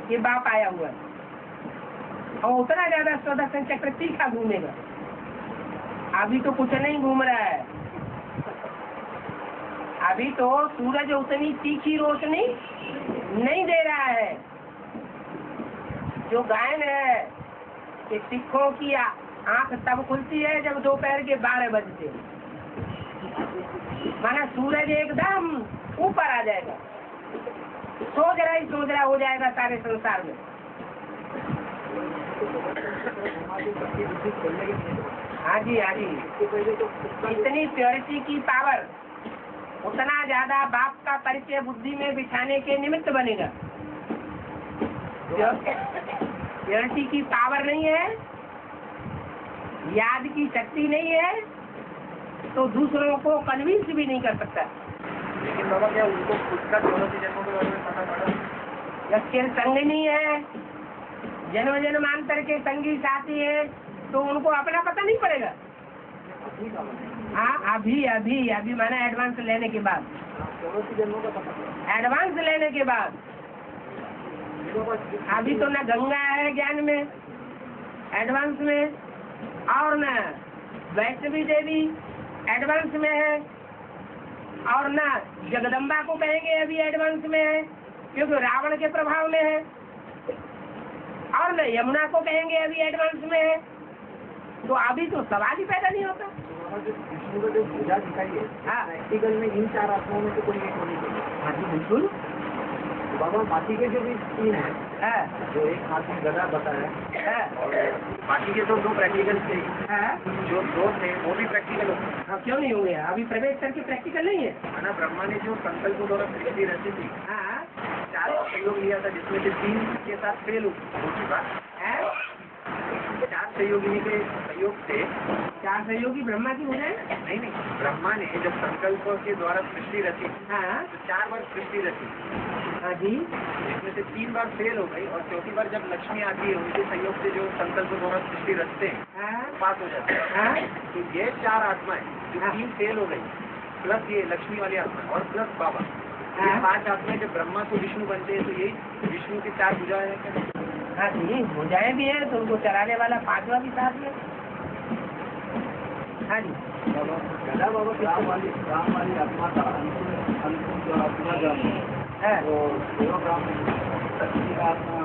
कि बाप आया हुआ है, और उतना ज्यादा स्वदर्शन चक्र तीखा घूमेगा। अभी तो कुछ नहीं घूम रहा है। अभी तो सूरज उतनी तीखी रोशनी नहीं दे रहा है। जो गायन है कि सिखों की आंख तब खुलती है जब दोपहर के 12 बजते, माना सूरज एकदम ऊपर आ जाएगा, सोच रहा हो जाएगा सारे संसार में। हाँ जी, हाँ जी, इतनी प्योरिटी की पावर उतना ज्यादा बाप का परिचय बुद्धि में बिठाने के निमित्त बनेगा। प्योरिटी की पावर नहीं है, याद की शक्ति नहीं है, तो दूसरों को कन्विंस भी नहीं कर सकता। लेकिन बाबा क्या उनको खुद का 84 जन्मों के बारे में पता पड़ा? या संग नहीं है, जन्म जन्मांतर के संगी साथी है, तो उनको अपना पता नहीं पड़ेगा। हाँ, अभी माना एडवांस लेने के बाद, 84 जन्मों का पता। एडवांस लेने के बाद अभी तो न गंगा है ज्ञान में एडवांस में, और न वैष्णवी देवी एडवांस में है, और न जगदम्बा को कहेंगे अभी एडवांस में है क्योंकि रावण के प्रभाव में है, और न यमुना को कहेंगे अभी एडवांस में है। तो अभी तो सवाल ही पैदा नहीं होता। विष्णु को जो भुजा दिखाई है, हाँ, प्रैक्टिकल में इन 4 आत्माओं में से कोई एक होनी चाहिए। हाँ जी, बिल्कुल। बाबा बाकी के जो भी 3 है, हाँ जो एक हाथ में गदा बताया हाँ और बाकी के तो 2 प्रैक्टिकल थे, हाँ जो 2 थे वो भी प्रैक्टिकल होते हैं। हाँ, क्यों नहीं होंगे? अभी प्रवेश करके प्रैक्टिकल नहीं है। माना ब्रह्मा ने जो संकल्प द्वारा सृष्टि रची थी, हाँ 4 सहयोग लिया था, जिसमें से 3 के साथ फेल हो चुका। हाँ 4 सहयोगिनी के सहयोग से 4 सहयोगी ब्रह्मा की हो जाए। नहीं, ब्रह्मा ने जब संकल्प के द्वारा सृष्टि रची हाँ तो 4 बार सृष्टि रची, हाँ जी जिसमें से 3 बार फेल हो गई और चौथी बार जब लक्ष्मी आती है उनके सहयोग से जो संकल्प द्वारा सृष्टि रचते हैं हाँ पास हो जाते हैं। हाँ तो ये 4 आत्माएं जो हाँ। 3 फेल हो गई प्लस ये लक्ष्मी वाली आत्मा और प्लस बाबा, ये हाँ। 5 आत्माएं जब ब्रह्मा को विष्णु बनते हैं तो यही विष्णु के 4 भुजाएं हैं क्या? हाँ जी भुजाएं भी है, तो उनको चलाने वाला 5वां भी साथ में। हाँ जी गदा बाबा राम वाली आत्मा का अंतिम जो आत्मा जो है हाँ वो देवग्राम शक्ति का आत्मा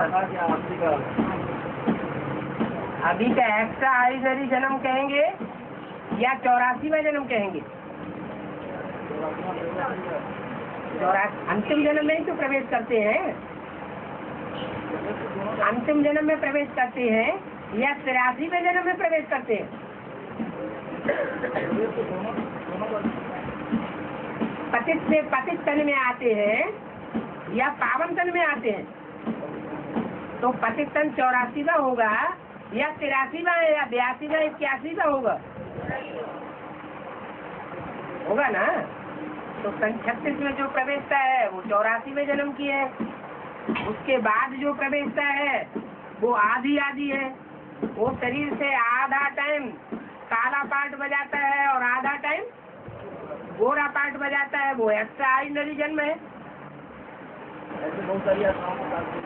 था क्या आपसी का? अभी का एक्स्ट्रा ऑर्डिनरी जन्म कहेंगे या 84वां जन्म कहेंगे? अंतिम जन्म में ही तो प्रवेश करते हैं, अंतिम जन्म में प्रवेश करते हैं या 83वें जन्म में प्रवेश करते हैं? पतित से पतित तन में आते हैं या पावन तन में आते हैं? तो पतित तन 84वां होगा या 83वां या 82वां 81वां होगा ना? तो सन 36 में जो प्रवेशता है वो 84वें जन्म की है। उसके बाद जो प्रवेशता है वो आधी है। वो शरीर से आधा टाइम काला पार्ट बजाता है और आधा टाइम गोरा पार्ट बजाता है, वो एक्स्ट्रा ऑर्डिनरी जन्म है। ऐसे बहुत सारी आत्माओं को साथ में।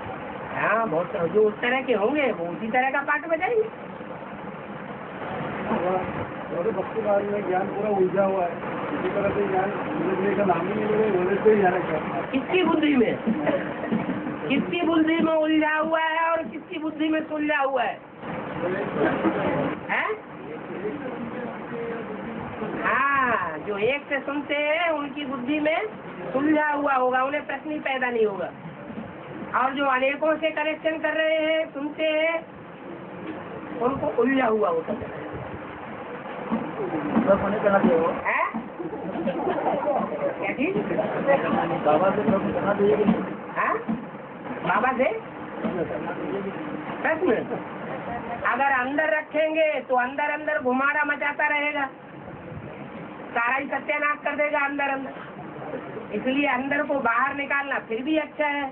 हाँ बहुत जो उस तरह के होंगे वो उसी तरह का पार्ट बजाएंगे। भक्ति मार्ग में ज्ञान पूरा उलझा हुआ है, इसी तरह से ज्ञान उलझने का नाम ही नहीं ले रहे, से ही जाना। किसकी बुद्धि में उलझा हुआ है और किसकी बुद्धि में सुलझा हुआ है? हैं? हाँ जो एक से सुनते हैं उनकी बुद्धि में सुलझा हुआ होगा, उन्हें प्रश्न ही पैदा नहीं होगा। और जो अनेकों से कनेक्शन कर रहे हैं सुनते हैं उनको उलझा हुआ होता है। हैं? क्या चीज? बाबा से प्रश्न करना चाहिए कि नहीं? हाँ? बाबा से प्रश्न अगर अंदर रखेंगे तो अंदर घुमाड़ा मचाता रहेगा, सारा ही सत्यानाश कर देगा अंदर। इसलिए अंदर को बाहर निकालना फिर भी अच्छा है।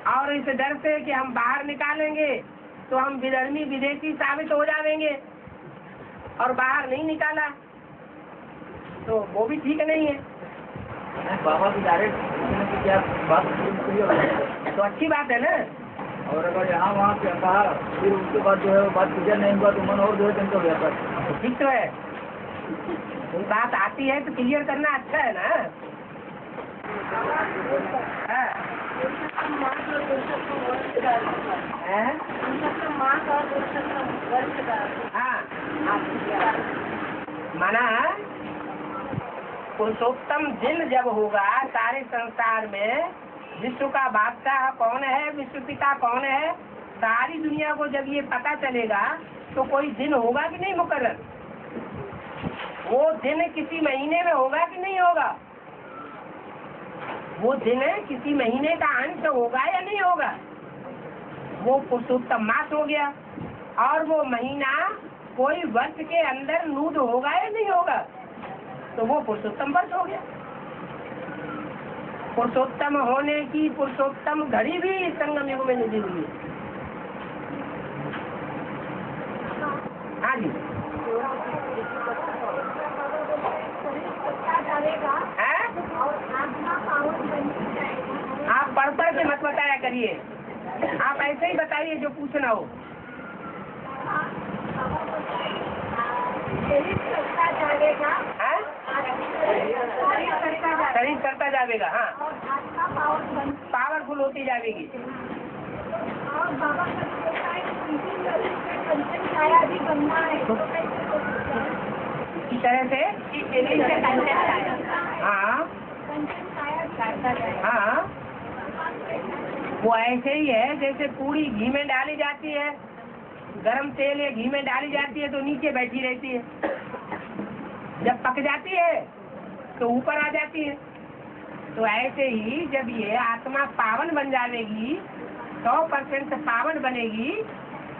और इस डर से कि हम बाहर निकालेंगे तो हम विधर्मी विदेशी साबित हो जाएंगे और बाहर नहीं निकाला तो वो भी ठीक नहीं है। बाबा की डायरेक्ट क्या बात तो अच्छी बात है ना। और अगर यहाँ वहाँ पे कहा फिर उसके बाद जो है वो बात क्लियर नहीं हुआ तो मन और जो है टेंशन हो जाता है। ठीक तो है, कोई बात आती है तो क्लियर करना अच्छा है ना। हाँ। हाँ माना पुरुषोत्तम दिन जब होगा सारे संसार में विश्व का बादशाह कौन है, विश्व पिता कौन है, सारी दुनिया को जब ये पता चलेगा तो कोई दिन होगा कि नहीं मुकर्रर? वो दिन किसी महीने में होगा कि नहीं होगा? वो दिन किसी महीने का अंत होगा या नहीं होगा? वो पुरुषोत्तम मास हो गया। और वो महीना कोई वर्ष के अंदर नूद होगा या नहीं होगा? तो वो पुरुषोत्तम वर्ष हो गया। पुरुषोत्तम होने की पुरुषोत्तम घड़ी भी संगम युग में निधि हुई है। हाँ जी है? आप पढ़ के मत बताया करिए, आप ऐसे ही बताइए जो पूछना हो। है? शरीर करता जाएगा। हाँ पावरफुल होती जाएगी। इसी तरह से हाँ देखा जाए। हाँ, वो ऐसे ही है जैसे पूरी घी में डाली जाती है, गरम तेल या घी में डाली जाती है तो नीचे बैठी रहती है, जब पक जाती है तो ऊपर आ जाती है। तो ऐसे ही जब ये आत्मा पावन बन जाएगी, 100% पावन बनेगी,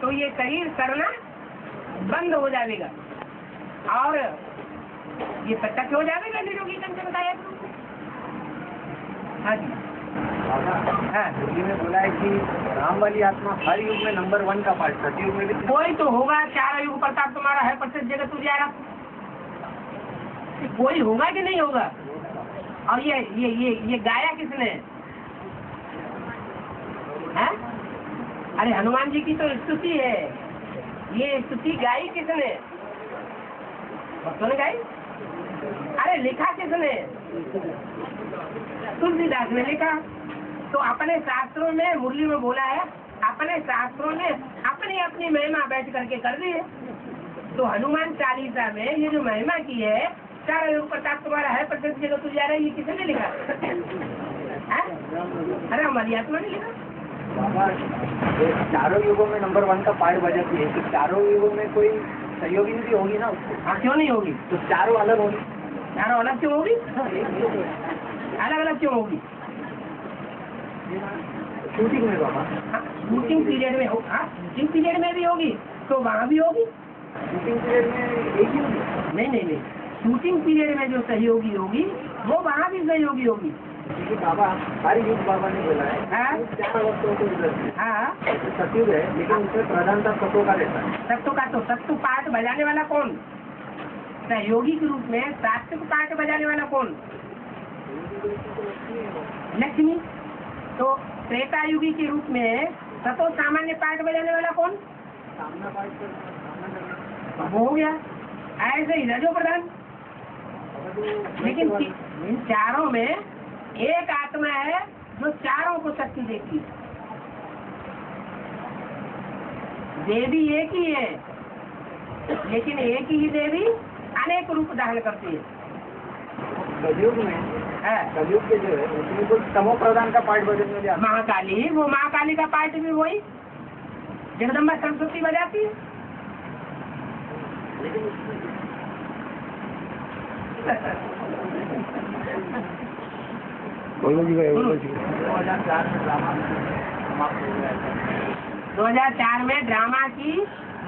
तो ये शरीर करना बंद हो जाएगा और ये प्रत्यक्ष हो जाएगा निरोगी कंचन का। हाँ जी, हाँ, हिंदी में बोला है कि राम वाली आत्मा हर युग में नंबर 1 का पार्ट, सतयुग में भी। कोई तो होगा, 4 युग प्रताप तुम्हारा है, प्रत्येक जगह तू जाएगा, कोई होगा कि नहीं होगा। और ये गाया किसने है? अरे हनुमान जी की तो स्तुति है, ये स्तुति गाई किसने? भक्तों ने गाई। अरे लिखा किसने? तुलसीदास ने लिखा। तो अपने शास्त्रों में, मुरली में बोला है, अपने शास्त्रों ने अपनी अपनी महिमा बैठ करके कर दी है। तो हनुमान चालीसा में ये जो महिमा की है, 4 युग प्रताप तुम्हारा है, प्रत्येक जगह तू जा रहा है, ये किसने लिखा? अरे हमारी आत्मा ने लिखा। बाबा, चारों युगों में नंबर 1 का पार्ट बजाती है, तो चारों युगों में कोई सहयोगी भी होगी ना उसको? हाँ, क्यों नहीं होगी? तो चारों अलग होगी। चारों अलग क्यों होगी? अलग अलग क्यों होगी? शूटिंग में बाबा, शूटिंग पीरियड में हो, हाँ, शूटिंग पीरियड में भी होगी तो वहाँ भी होगी। शूटिंग पीरियड में एक ही होगी? नहीं, शूटिंग पीरियड में जो सहयोगी होगी वो वहाँ भी सहयोगी होगी। क्योंकि बाबा हर युग बाबा ने बोला है, हाँ, 4 वक्तों को इधर से हाँ, सतयुग है, लेकिन उसमें प्रधानता सत्यों का रहता है। सत्तु का तो सत्तु पाठ बजाने वाला कौन? सहयोगी के रूप में सात्विक पाठ बजाने वाला कौन? लक्ष्मी। तो त्रेता युगी के रूप में सतो सामान्य पाठ बजाने वाला कौन? सामना पाठ कर, वो हो गया। ऐसे ही रजो प्रधान। लेकिन इन चारों में एक आत्मा है जो चारों को शक्ति देती है। देवी एक ही है, लेकिन एक ही देवी अनेक रूप धारण करती है। कलयुग में है। कलयुग के जो है उसमें कुछ तमो प्रधान का पाठ बजाने वाले आत्मा। महाकाली, वो महाकाली का पाठ भी वही जगदम्बा सरस्वती बजाती है। बोलो जी भाई, बोलो जी। 2004 में ड्रामा समाप्त हो गया है। 2004 में ड्रामा की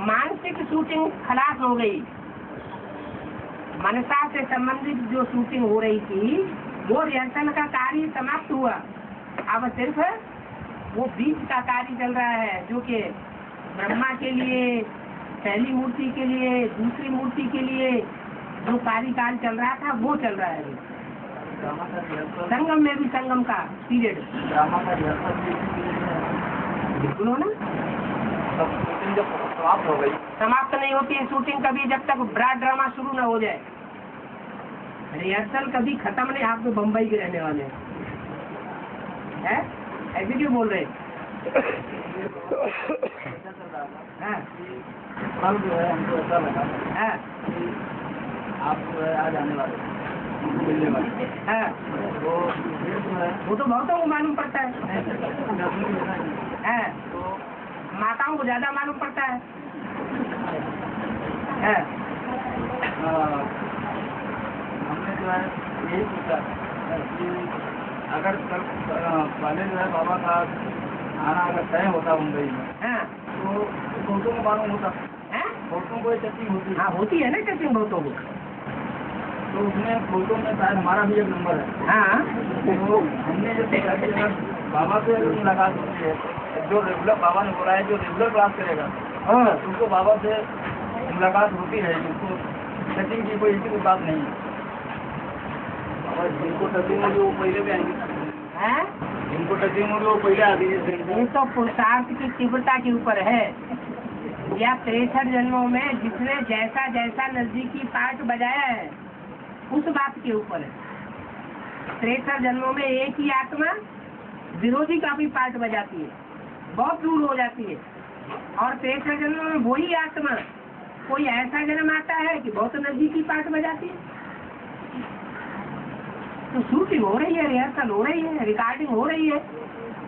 मानसिक शूटिंग खलास हो गई। मनसा से संबंधित जो शूटिंग हो रही थी वो रिहर्सल का कार्य समाप्त हुआ। अब सिर्फ वो बीच का कार्य चल रहा है, जो कि ब्रह्मा के लिए, पहली मूर्ति के लिए, दूसरी मूर्ति के लिए जो कार्यकाल चल रहा था वो चल रहा है। ड्रामा का रिहर्सल, संगम में भी संगम का पीरियड, ड्रामा का रिहर्सल बिल्कुल हो ना। सब शूटिंग जब समाप्त हो गई, समाप्त नहीं होती है शूटिंग कभी जब तक ब्रॉड ड्रामा शुरू न हो जाए। रिहर्सल कभी खत्म नहीं। आप तो बम्बई के रहने वाले हैं, ऐसे क्यों बोल रहे हैं? हाँ, कल जो है हमको ऐसा लगा हाँ, कि आप जो है आज आने वाले हैं, हमको मिलने वाले हैं। हाँ, तो ये जो है वो तो बहुतों को मालूम पड़ता है। हाँ, तो माताओं को ज्यादा मालूम पड़ता है। हाँ, हमने जो है यही सोचा कि अगर कल पहले जो है बाबा का आना अगर तय होता मुंबई में, हाँ, तो फोटो में मालूम होता, हाँ, फोटो को चेकिंग होती। हाँ, होती है ना चेकिंग बहुतों को। तो उसमें फोटो में शायद हमारा भी एक नंबर है। हाँ, तो हमने जो सोचा कि अगर बाबा से अगर मुलाकात होती है, जो रेगुलर बाबा ने बोला है जो रेगुलर क्लास करेगा हाँ, उसको बाबा से मुलाकात होती रहेगी, उसको टचिंग की कोई ऐसी कोई बात नहीं है। और जिनको टचिंग होगी वो पहले भी आएंगे, हाँ, जिनको टचिंग होगी वो पहले आ गई। ये तो पुरुषार्थ की तीव्रता के ऊपर है, या 63 जन्मों में जिसने जैसा जैसा नजदीकी पाठ बजाया है उस बात के ऊपर है। 63 जन्मों में एक ही आत्मा विरोधी का भी पाठ बजाती है, बहुत दूर हो जाती है। और 63 जन्मों में वही आत्मा कोई ऐसा जन्म आता है कि बहुत नजदीकी पाठ बजाती है। तो शूटिंग हो रही है, रिहर्सल हो रही है, रिकॉर्डिंग हो रही है।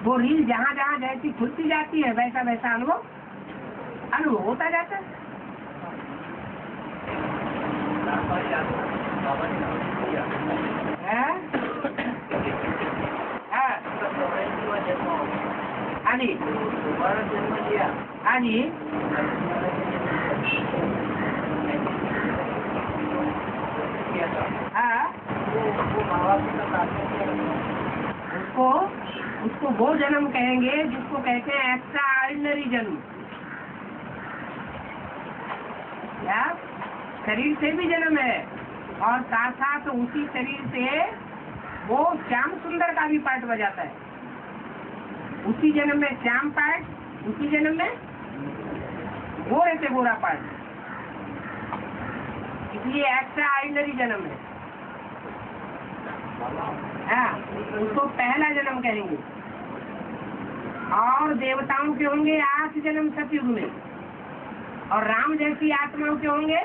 वो रील जहाँ जहाँ जैसी खुलती जाती है वैसा वैसा अनुभव होता जाता है। हाँ जी, हाँ जी, हाँ, उसको वो जन्म कहेंगे जिसको कहते हैं एक्स्ट्रा ऑर्डिनरी जन्म। या शरीर से भी जन्म है और साथ साथ उसी शरीर से वो श्याम सुंदर का भी पार्ट बजाता है। उसी जन्म में श्याम पार्ट, उसी जन्म में गोरे से गोरा पार्ट, इसलिए एक्स्ट्रा ऑर्डिनरी जन्म है। हाँ, उसको पहला जन्म कहेंगे। और देवताओं के होंगे 8 जन्म सतयुग में, और राम जैसी आत्माओं के होंगे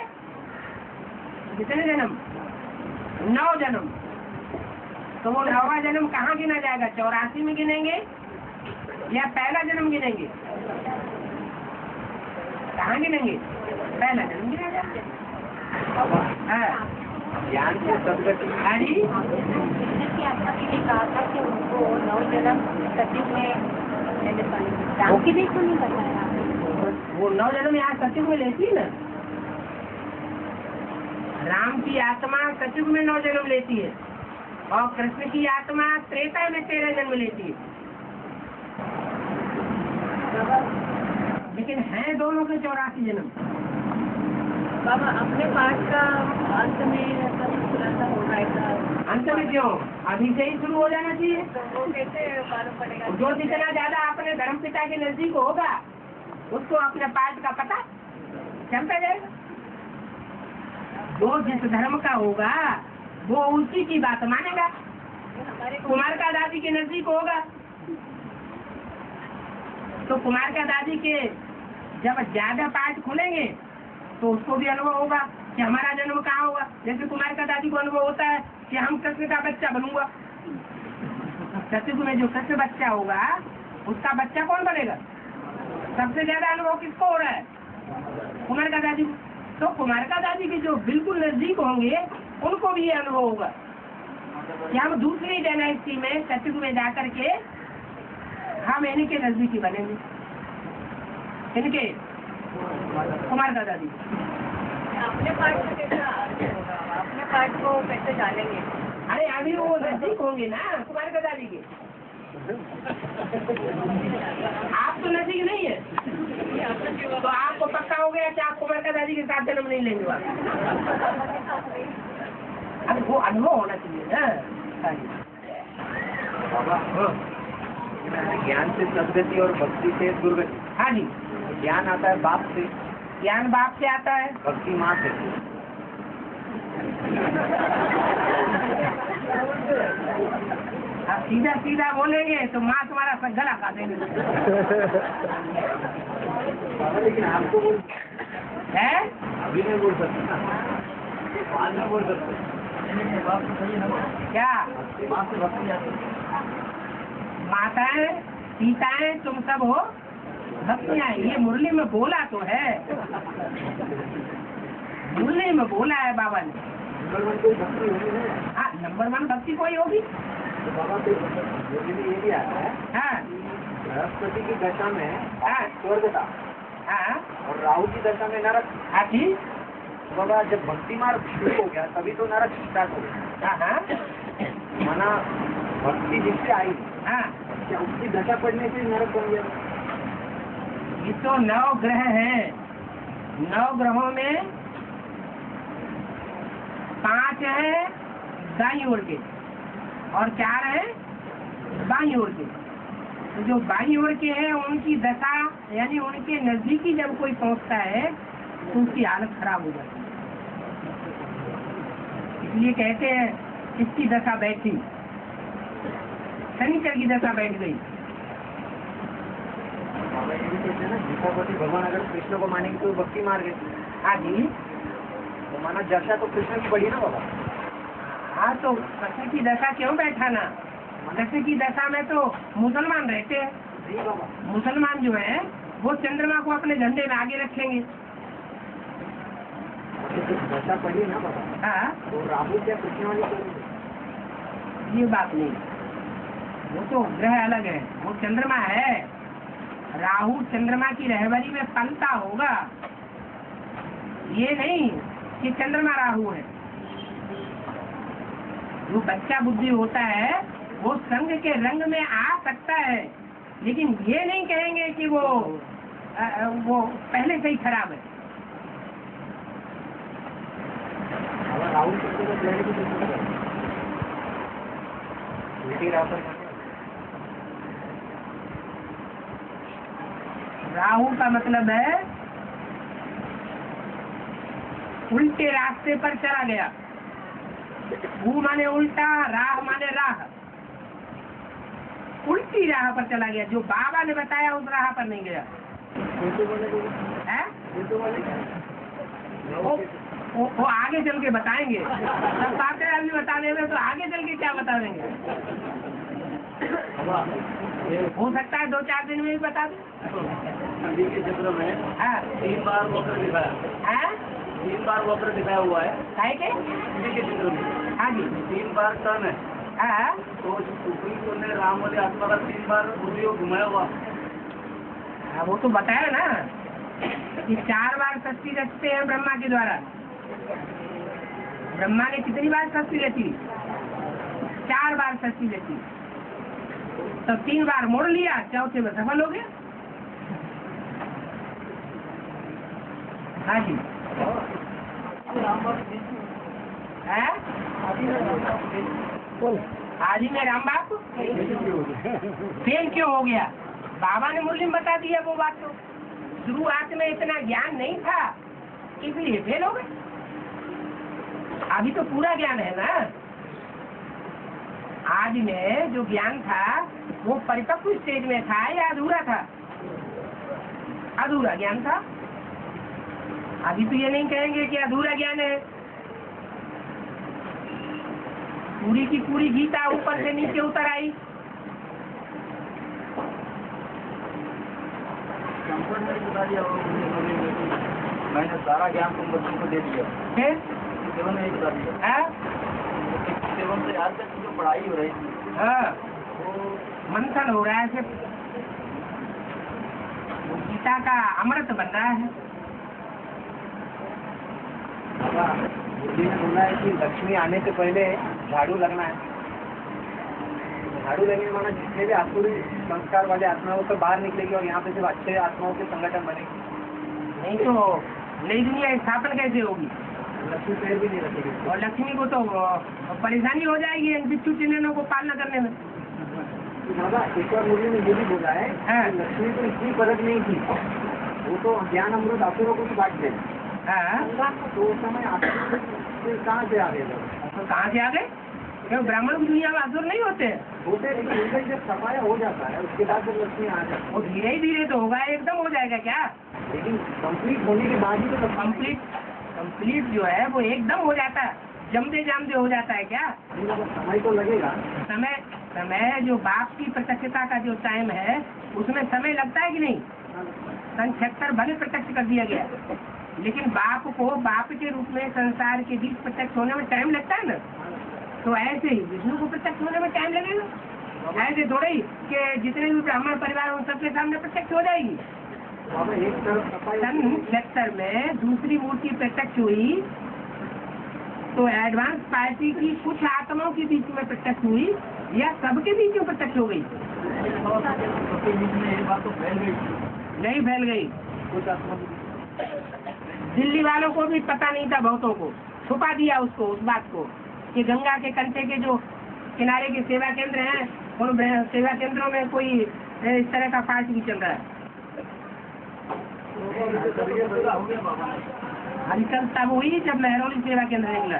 कितने जन्म? 9 जन्म। तो वो 9वां जन्म कहाँ गिना जाएगा? 84 में गिनेंगे या पहला जन्म गिनेंगे? कहाँ गिनेंगे? पहला जन्म गिना जाएगा। ज्ञान से सदगति। हाँ जी, आत्मा के लिए कहा था कि उनको 9 जन्म सतयुग में राम की भी नहीं बताया। वो 9 जन्म यहाँ सतयुग में लेती है ना। राम की आत्मा सतयुग में 9 जन्म लेती है और कृष्ण की आत्मा त्रेता में 13 जन्म लेती है। लेकिन है दोनों के 84 जन्म। बाबा अपने पाठ का अंत में खुलासा हो जाएगा। अंत में क्यों? अभी से ही शुरू हो जाना चाहिए। तो वो कैसे मालूम पड़ेगा? जो जितना ज्यादा अपने धर्म पिता के नजदीक होगा उसको अपने पाठ का पता चलता जाएगा। जो जिस धर्म का होगा वो उसी की बात मानेगा। कुमार का दादी के नजदीक होगा तो कुमार का दादी के जब ज्यादा पाठ खुलेंगे तो उसको भी अनुभव होगा कि हमारा जन्म कहाँ होगा। जैसे कुमार का दादी को अनुभव होता है कि हम कृष्ण का बच्चा बनूंगा। सतयुग में जो कृष्ण बच्चा होगा उसका बच्चा कौन बनेगा? सबसे ज्यादा अनुभव किसको हो रहा है? कुमार का दादी। तो कुमार का दादी के जो बिल्कुल नजदीक होंगे उनको भी ये अनुभव होगा कि हम दूसरी डायनेस्टी में सतयुग में जाकर के हम इनके नजदीकी बनेंगे। इनके कुमार का दादी अपने पाठ में कैसे होगा? अपने पाठ को कैसे जानेंगे? अरे अभी वो नजदीक होंगे ना कुमार का दादी के। आप तो नजदीक नहीं है तो आपको पक्का हो गया कि आप कुमार का दादी के साथ जन्म नहीं लेंगे। अब वो अनुभव होना चाहिए ना। बाबा ज्ञान से सदगति और भक्ति से दुर्गति। हाँ जी, ज्ञान आता है बाप से, ज्ञान बाप से आता है, भक्ति माँ से। अब सीधा सीधा बोलेंगे तो माँ तुम्हारा गला खा देंगे। लेकिन आपको है अभी नहीं बोल सकते ना, बाद में बोल सकते। क्या? माँ से भक्ति आती है। माताएं सीताएं तुम सब हो भक्तियां। ये मुरली में बोला तो है, मुरली में बोला है बाबा ने। नंबर 1 कोई भक्ति होगी ना? हाँ, नंबर 1 भक्ति कोई होगी। तो बाबा कोई मुरली में ये भी आता है। हाँ बृहस्पति की दशा में हाँ स्वर्ग था हाँ और राहु की दशा में नरक। हाँ ठीक। तो बाबा जब भक्ति मार्ग शुरू हो गया तभी तो नरक स्टार्ट हो गया। हाँ हाँ माना भक्ति जिससे आई हाँ, क्या उसकी दशा पड़ने से नरक बन गया? ये तो 9 ग्रह हैं। 9 ग्रहों में 5 है दाईं ओर के और 4 है बाईं ओर के। तो जो बाईं ओर के हैं उनकी दशा यानी उनके नजदीकी जब कोई पहुंचता है तो उसकी हालत खराब हो जाती है। इसलिए कहते हैं इसकी दशा बैठी, शनिचर की दशा बैठ गई। ये भी कहते हैं ना गीतापति भगवान अगर कृष्ण को मानेंगे तो भक्ति मार्ग है। हाँ जी, तो माना दशा तो कृष्ण की बढ़ी ना बाबा। हाँ तो कृष्ण की दशा क्यों बैठाना? कृष्ण की दशा में तो मुसलमान रहते हैं। मुसलमान जो है वो चंद्रमा को अपने झंडे में आगे रखेंगे। दशा पड़ी ना बाबा, हाँ तो राहु क्या कृष्ण वाली ये बात नहीं, वो तो ग्रह अलग है, वो चंद्रमा है। राहु चंद्रमा की रहबरी में पलता होगा, ये नहीं कि चंद्रमा राहु है। जो बच्चा बुद्धि होता है वो संग के रंग में आ सकता है, लेकिन ये नहीं कहेंगे कि वो पहले से ही खराब है। राहु राहु का मतलब है उल्टे रास्ते पर चला गया। भू माने उल्टा, राह माने राह, उल्टी राह पर चला गया। जो बाबा ने बताया उस राह पर नहीं गया है। वो आगे चल के बताएंगे, सब बातें अभी बताने में, तो आगे चल के क्या बता देंगे? हो सकता है 2-4 दिन में भी बता दें। नदी के चित्र में हाँ 3 बार वक्र दिखाया, है 3 बार वक्र दिखाया हुआ है काहे के? नदी के चित्र में। हाँ जी 3 बार टर्न है, हाँ तो सुप्रीम ने राम वाले आत्मा का 3 बार बुद्धि को घुमाया हुआ। हाँ, वो तो बताया ना कि 4 बार सृष्टि रचते हैं ब्रह्मा के द्वारा। ब्रह्मा ने कितनी बार सृष्टि रची? 4 बार सृष्टि रची, तो 3 बार मोड़ लिया, चौथे में सफल हो गया। हाँ जी है आदि में राम बाप फेल क्यों हो गया? बाबा ने मुरली में बता दिया वो बात। तो शुरुआत में इतना ज्ञान नहीं था, इसलिए फेल हो गए। अभी तो पूरा ज्ञान है ना। आज में जो ज्ञान था वो परिपक्व स्टेज में था या अधूरा था? अधूरा ज्ञान था। अभी तो ये नहीं कहेंगे कि अधूरा ज्ञान है। पूरी की पूरी गीता ऊपर से नीचे उतर आई। मैंने सारा ज्ञान तुम बच्चों को दे दिया, फिर केवल नहीं बता दिया। केवल से आज तक जो पढ़ाई हो रही थी हाँ, वो मंथन हो रहा है, सिर्फ गीता का अमृत बन रहा है। बुद्धि ने बोला है कि लक्ष्मी आने से पहले झाड़ू लगना है। झाड़ू लगने माना जितने भी आसुरी संस्कार वाले आत्माओं से बाहर निकलेगी और यहाँ पे सिर्फ अच्छे आत्माओं के संगठन बनेगी। नहीं तो नई दुनिया की स्थापना कैसे होगी? लक्ष्मी पैर भी नहीं रखेगी और लक्ष्मी को तो परेशानी हो जाएगी बिच्छू चिन्हों को पालना करने में। बाबा एक बार मुझे ने ये भी बोला है कि लक्ष्मी को इतनी परख नहीं थी, वो तो ज्ञान अमृत असुरों को बांट दे। तो उस समय असुर कहाँ से आ गए? तो कहाँ से आ गए? क्यों ब्राह्मण की दुनिया में असुर नहीं होते? होते, लेकिन उनका जब सफाया हो जाता है उसके बाद जब लक्ष्मी आ जाती है वो धीरे ही धीरे तो होगा, एकदम हो जाएगा क्या? लेकिन कंप्लीट होने के बाद ही तो कंप्लीट जो है वो एकदम हो जाता है, जमदे जामदे हो जाता है क्या? समय तो लगेगा। समय जो बाप की प्रत्यक्षता का जो टाइम है उसमें समय लगता है कि नहीं? 76 भले प्रत्यक्ष कर दिया गया, लेकिन बाप को बाप के रूप में संसार के बीच प्रत्यक्ष होने में टाइम लगता है ना। तो ऐसे ही विष्णु को प्रत्यक्ष होने में टाइम लगेगा। ऐसे थोड़ा ही कि जितने भी ब्राह्मण परिवार उन सबके सामने प्रत्यक्ष हो जाएगी। सन 76 में दूसरी मूर्ति प्रत्यक्ष हुई तो एडवांस पार्टी की कुछ आत्माओं के बीच में प्रत्यक्ष हुई या सबके बीच में प्रत्यक्ष हो गई? नहीं फैल गई। दिल्ली वालों को भी पता नहीं था, बहुतों को छुपा दिया उसको, उस बात को कि गंगा के कंठे के जो किनारे के सेवा केंद्र हैं उन सेवा केंद्रों में कोई इस तरह का पाठ भी चल रहा है। हलचल तब हुई जब मेहरौली सेवा केंद्र निकला,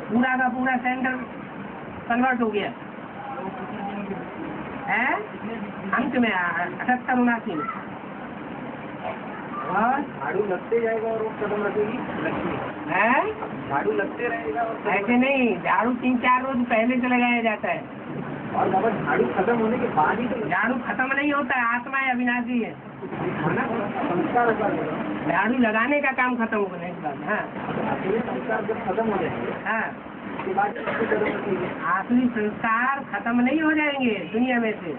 पूरा का पूरा सेंटर कन्वर्ट हो गया है अंत में 78-79 में। और झाड़ू लगते जाएगा और वो कदम रखेगी लक्ष्मी। है झाड़ू लगते रहेगा और ऐसे नहीं, झाड़ू 3-4 रोज पहले से लगाया जाता है। और बाबा झाड़ू खत्म होने के बाद ही तो झाड़ू खत्म नहीं होता है, आत्मा है, अविनाशी है। खाना संस्कार होता है। झाड़ू लगाने का काम खत्म होने के बाद। हाँ असली संस्कार जब खत्म हो जाएंगे हाँ, उसके बाद उसको कदम रखेंगे। असली संस्कार खत्म नहीं हो जाएंगे दुनिया में से,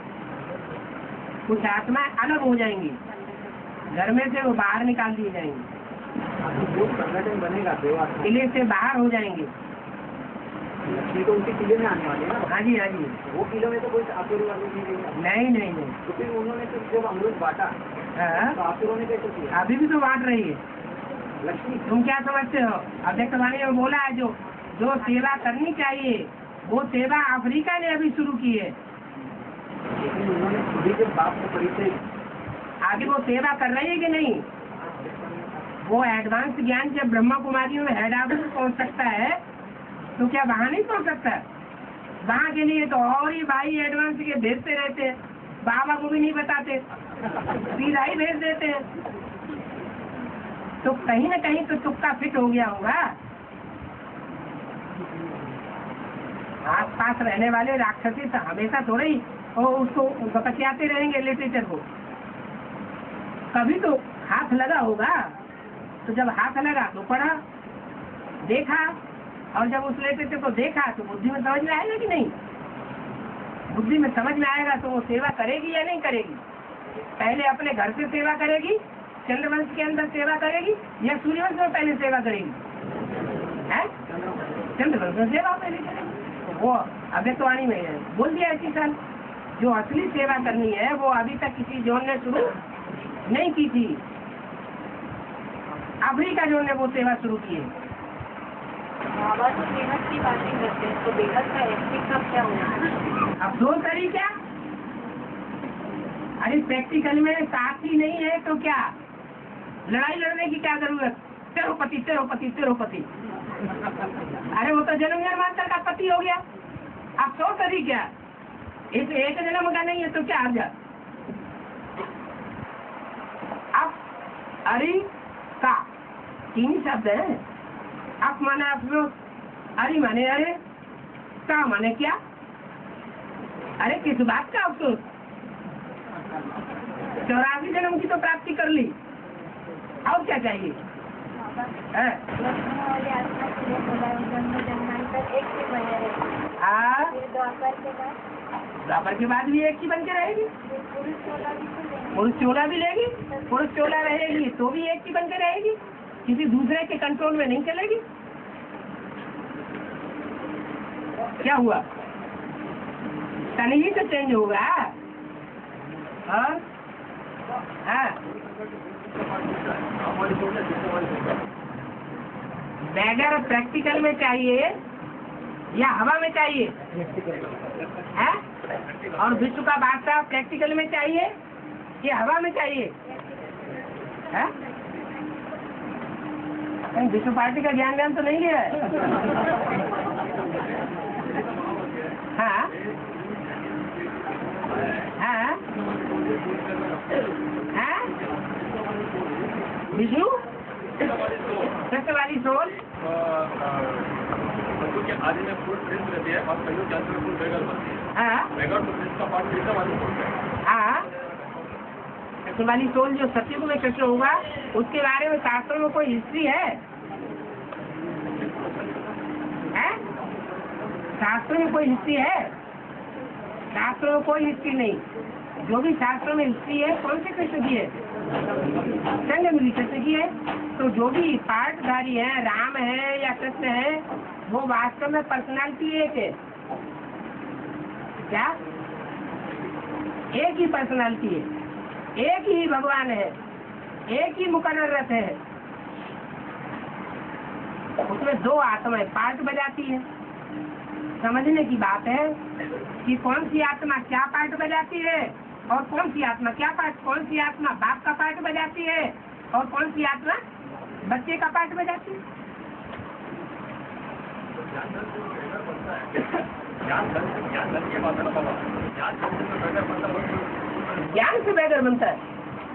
कुछ आत्माएं अलग हो जाएंगी, घर में से वो बाहर निकाल दिए जाएंगे, जो संगठन बनेगा देवा किले से बाहर हो जाएंगे। लक्ष्मी तो उनके किले में आने वाली है ना। हाँ जी हाँ जी। वो किले में तो कोई आसुरी वाले नहीं रहेगा। नहीं नहीं नहीं। तो फिर उन्होंने तो जब अमृत बांटा हाँ? तो आसुरों ने कैसे किया? अभी भी तो बांट रही है। लक्ष्मी तुम क्या समझते हो? अध्यक्ष वाणी में बोला है जो सेवा करनी चाहिए वो सेवा अफ्रीका ने अभी शुरू की है। लेकिन उन्होंने खुद ही जब बाप को परिचय आगे वो सेवा कर रही है कि नहीं? वो एडवांस ज्ञान जब ब्रह्मा कुमारियों में हेड ऑफिस पहुंच सकता है तो क्या वहाँ नहीं पहुंच सकता? वहाँ के लिए तो और ही भाई एडवांस के भेजते रहते हैं, बाबा को भी नहीं बताते, सीधा ही भेज देते हैं। तो कहीं न कहीं तो तुक्का फिट हो गया होगा। आस पास रहने वाले राक्षसी तो हमेशा थोड़े ही उसको बकचियाते रहेंगे लिटरेचर को, कभी तो हाथ लगा होगा। तो जब हाथ लगा तो पढ़ा, देखा, और जब उस लिटरेचर को देखा तो बुद्धि में समझ में आएगा कि नहीं? बुद्धि में समझ में आएगा तो वो सेवा करेगी या नहीं करेगी? पहले अपने घर से सेवा करेगी, चंद्रवंश के अंदर सेवा करेगी, या सूर्यवंश में पहले सेवा करेगी? है चंद्रवंश में सेवा पहले करेगी। तो वो अव्यक्तवाणी में बोल दिया इसी साल, जो असली सेवा करनी है वो अभी तक किसी जोन ने शुरू नहीं की थी, अफ्रीका जोन ने वो सेवा शुरू की है। बाबा तो बेहद की बातें करते हैं, तो बेहद का एक्टिंग का क्या होना? अब दो तरीका, अरे प्रैक्टिकल में साथ ही नहीं है तो क्या लड़ाई लड़ने की क्या जरूरत? तिरुपति तिरुपति तिरुपति, अरे वो तो जन्म जन्मांतर का पति हो गया। अब 100 तरीका, एक जन्म का नहीं है तो क्या अर्जा? अब अरे का 3 शब्द है। अप माने अफसोस, अरे माने अरे, का माने क्या? अरे किस बात का अफसोस? 84 जन्म की तो प्राप्ति कर ली, और क्या चाहिए? द्वापर के बाद भी एक ही बन के रहेगी, पुरुष चोला भी लेगी, पुरुष चोला रहेगी तो भी एक ही बन के रहेगी, किसी दूसरे के कंट्रोल में नहीं चलेगी। क्या हुआ? तन ही तो चेंज होगा। हाँ बैगर प्रैक्टिकल में चाहिए या हवा में चाहिए? है? और विश्व का बादशाह प्रैक्टिकल में चाहिए या हवा में चाहिए? है? कहीं विश्व पार्टी का ज्ञान तो नहीं लिया है? हाँ हाँ हाँ, विष्णु सत्य वाली सोल आदि में फूल प्रिंस रहती है और कईयों के अंदर फूल बेगर बनती है। हाँ बेगर तो प्रिंस का पार्ट कृष्ण वाली बोलते हैं। हाँ, कृष्ण वाली सोल जो सत्युग में कृष्ण होगा उसके बारे में शास्त्रों में कोई हिस्ट्री है? शास्त्रों में कोई हिस्ट्री है? शास्त्रों में कोई हिस्ट्री नहीं। जो भी शास्त्रों में हिस्ट्री है कौन से कृष्ण की है? चंद्रमुनि कृष्ण की है। तो जो भी पार्टधारी है, राम है या कृष्ण है, वो वास्तव में पर्सनालिटी एक है। क्या? एक ही पर्सनालिटी है, एक ही भगवान है, एक ही मुकर्रर रथ है। उसमें 2 आत्माएं पार्ट बजाती है। समझने की बात है कि कौन सी आत्मा क्या पार्ट बजाती है और कौन सी आत्मा क्या पार्ट, कौन सी आत्मा बाप का पार्ट बजाती है और कौन सी आत्मा बच्चे का पार्ट बजाती है। ज्ञान से बेगर बनता है।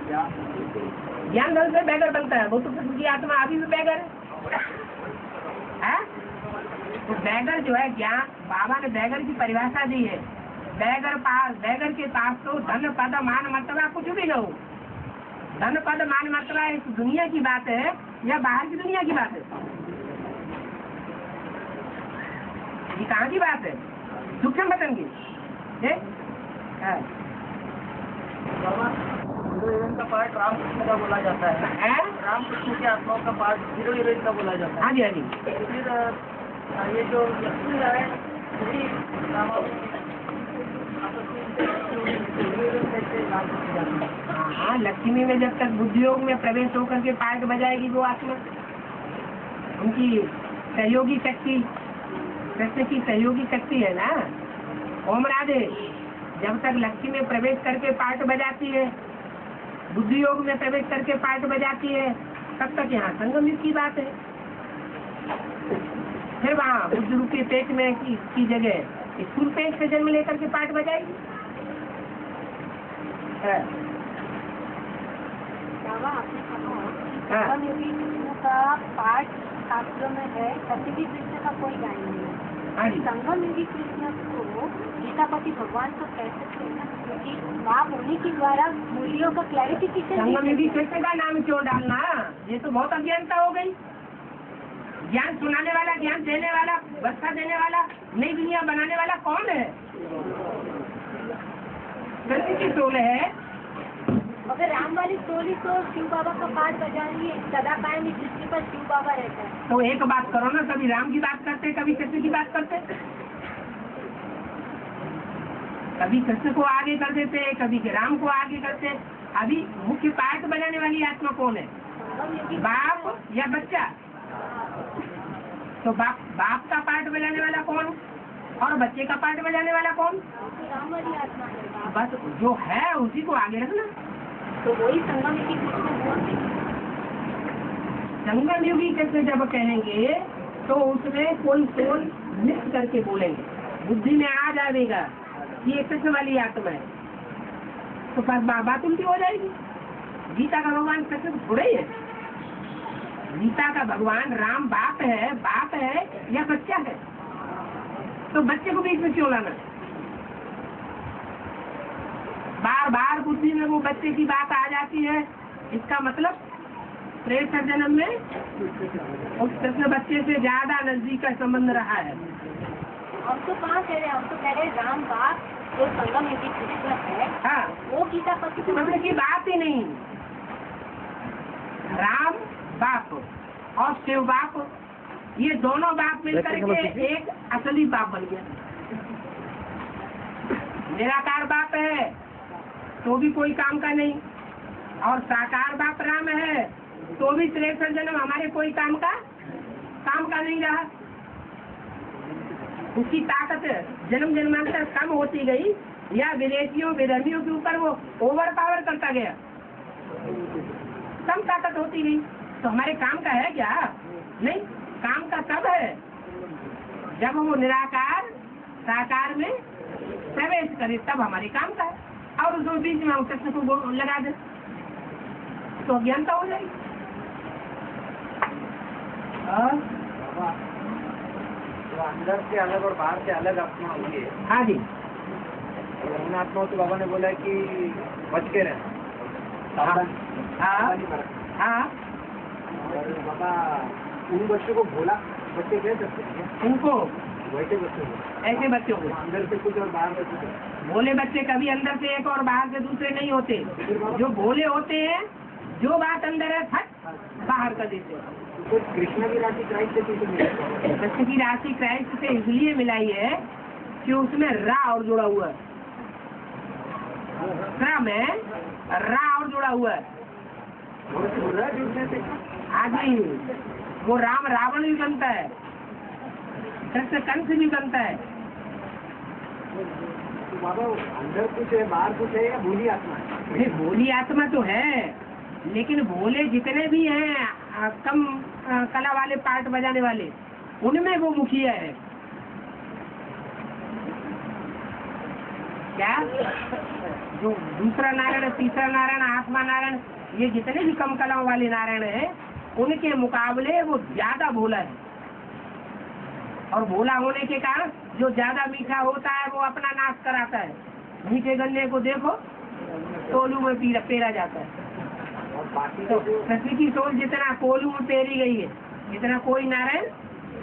ज्ञान धन से बैगर बनता है, वो तो कृष्ण की आत्मा अभी भी बैगर है। तो बैगर जो है ज्ञान, बाबा ने बैगर की परिभाषा दी है। बैगर के पास तो धन पद मान मर्तबा कुछ भी न हो। धन पद मान मर्तबा इस दुनिया की बात है या बाहर की दुनिया की बात है? ये कहाँ की बात है? सूक्ष्म वचन की का पार्ट रामकृष्ण का बोला जाता है, रामकृष्ण की आत्माओं का पार्ट हीरो हीरोइन का बोला जाता है। हाँ जी, हाँ जी। फिर ये जो लक्ष्मी है वही हाँ, लक्ष्मी में जब तक बुद्धि योग में प्रवेश होकर के पार्ट बजाएगी वो आत्मा, उनकी सहयोगी शक्ति, कृष्ण की सहयोगी शक्ति है ना। ओम राधे जब तक लक्ष्मी में प्रवेश करके पार्ट बजाती है, बुद्धि योग में प्रवेश करके पार्ट बजाती है, तब तक यहाँ संगम युग की बात है। फिर वहाँ बुद्ध रूप के पेट में की जगह स्थूल पेट से जन्म लेकर के पार्ट बजाएगी। बाबा आपने कहा संगम योगी कृष्ण का पाठ शास्त्र में है, कभी भी कृष्ण का कोई गाय नहीं है। संगम योगी कृष्ण को गीतापति भगवान को कह सकते हैं, क्योंकि बाप होने के द्वारा मूल्यों का क्लैरिफिकेशन। संगम योगी कृष्ण का नाम क्यों डालना? ये तो बहुत अज्ञानता हो गई। ज्ञान सुनाने वाला, ज्ञान देने वाला, बस्ता देने वाला, नई दुनिया बनाने वाला कौन है? कृष्ण की टोल है। अगर राम वाली टोली तो शिव बाबा का पाठ बजा रही है, सदा कायम इस दृष्टि पर शिव बाबा रहता है। तो एक बात करो ना, कभी राम की बात करते, कभी कृष्ण की बात करते, कभी कृष्ण को आगे कर देते, कभी राम को आगे करते। अभी मुख्य पाठ बजाने वाली आत्मा कौन है? बाप या बच्चा? तो बाप का पाठ बजाने वाला कौन और बच्चे का पाठ बजाने वाला कौन? राम वाली आत्मा है। बस जो है उसी को आगे रखना। तो वही संगम योगी कृष्ण बोलते। संगम योगी कृष्ण जब कहेंगे तो उसमें कोई सोल मिक्स करके बोलेंगे, बुद्धि में आ जाएगा कि ये कृष्ण वाली आत्मा है, तो बात उल्टी हो जाएगी। गीता का भगवान कृष्ण थोड़े ही है। गीता का भगवान राम बाप है या बच्चा है? तो बच्चे को बीच में क्यों लाना? बार बार बुद्धि में वो बच्चे की बात आ जाती है। इसका मतलब प्रेत जन्म में उस कृष्ण बच्चे से ज्यादा नजदीक का संबंध रहा है। हम तो कहाँ कह रहे हैं, हम तो कह रहे हैं राम बाप जो संगम योगी कृष्ण है। हाँ, वो गीता पति कृष्ण की बात ही नहीं। राम बाप और शिव बाप, ये दोनों बाप मिलकर के एक असली बाप बन गया। निराकार बाप है तो भी कोई काम का नहीं, और साकार बाप राम है तो भी 63 जन्म हमारे कोई काम का नहीं रहा। उसकी ताकत जन्म जन्मांतर कम होती गई या विदेशियों विधर्मियों के ऊपर वो ओवर पावर करता गया, कम ताकत होती गई। तो हमारे काम का है क्या? नहीं, काम का तब है जब वो निराकार साकार में प्रवेश करे, तब हमारे काम का है। और उस बीच में हम कृष्ण को लगा दे तो अज्ञानता हो जाएगी। तो अंदर से अलग और बाहर से अलग आत्मा होती है। हाँ जी, उन आत्माओं से बाबा ने बोला कि बच के रहे। हाँ, और बाबा उन बच्चों को भोला बच्चे कह सकते हैं, उनको वैसे बच्चों को, ऐसे बच्चों को अंदर से कुछ और बाहर से कुछ। भोले बच्चे कभी अंदर से एक और बाहर से दूसरे नहीं होते। जो भोले होते हैं, जो बात अंदर है फट बाहर कर देते हैं। तो कृष्ण की राशि क्राइस्ट से कैसे मिली? कृष्ण की राशि क्राइस्ट से इसलिए मिलाई है कि उसमें रा और जुड़ा हुआ है। रा में रा और जुड़ा हुआ है। आदमी वो राम रावण भी बनता है, कृष्ण कंस भी बनता है। तो बाबा अंदर कुछ है बाहर कुछ है या भोली आत्मा है? ये भोली आत्मा तो है, लेकिन भोले जितने भी हैं कम कला वाले पार्ट बजाने वाले, उनमें वो मुखिया है। क्या जो दूसरा नारायण, तीसरा नारायण, आठवां नारायण, ये जितने भी कम कलाओं वाले नारायण हैं उनके मुकाबले वो ज्यादा भोला है। और भोला होने के कारण जो ज्यादा मीठा होता है वो अपना नाश कराता है। मीठे गन्ने को देखो कोलू में पेरा जाता है। तो कृष्ण की सोच जितना कोलू में पेरी गई है इतना कोई नारायण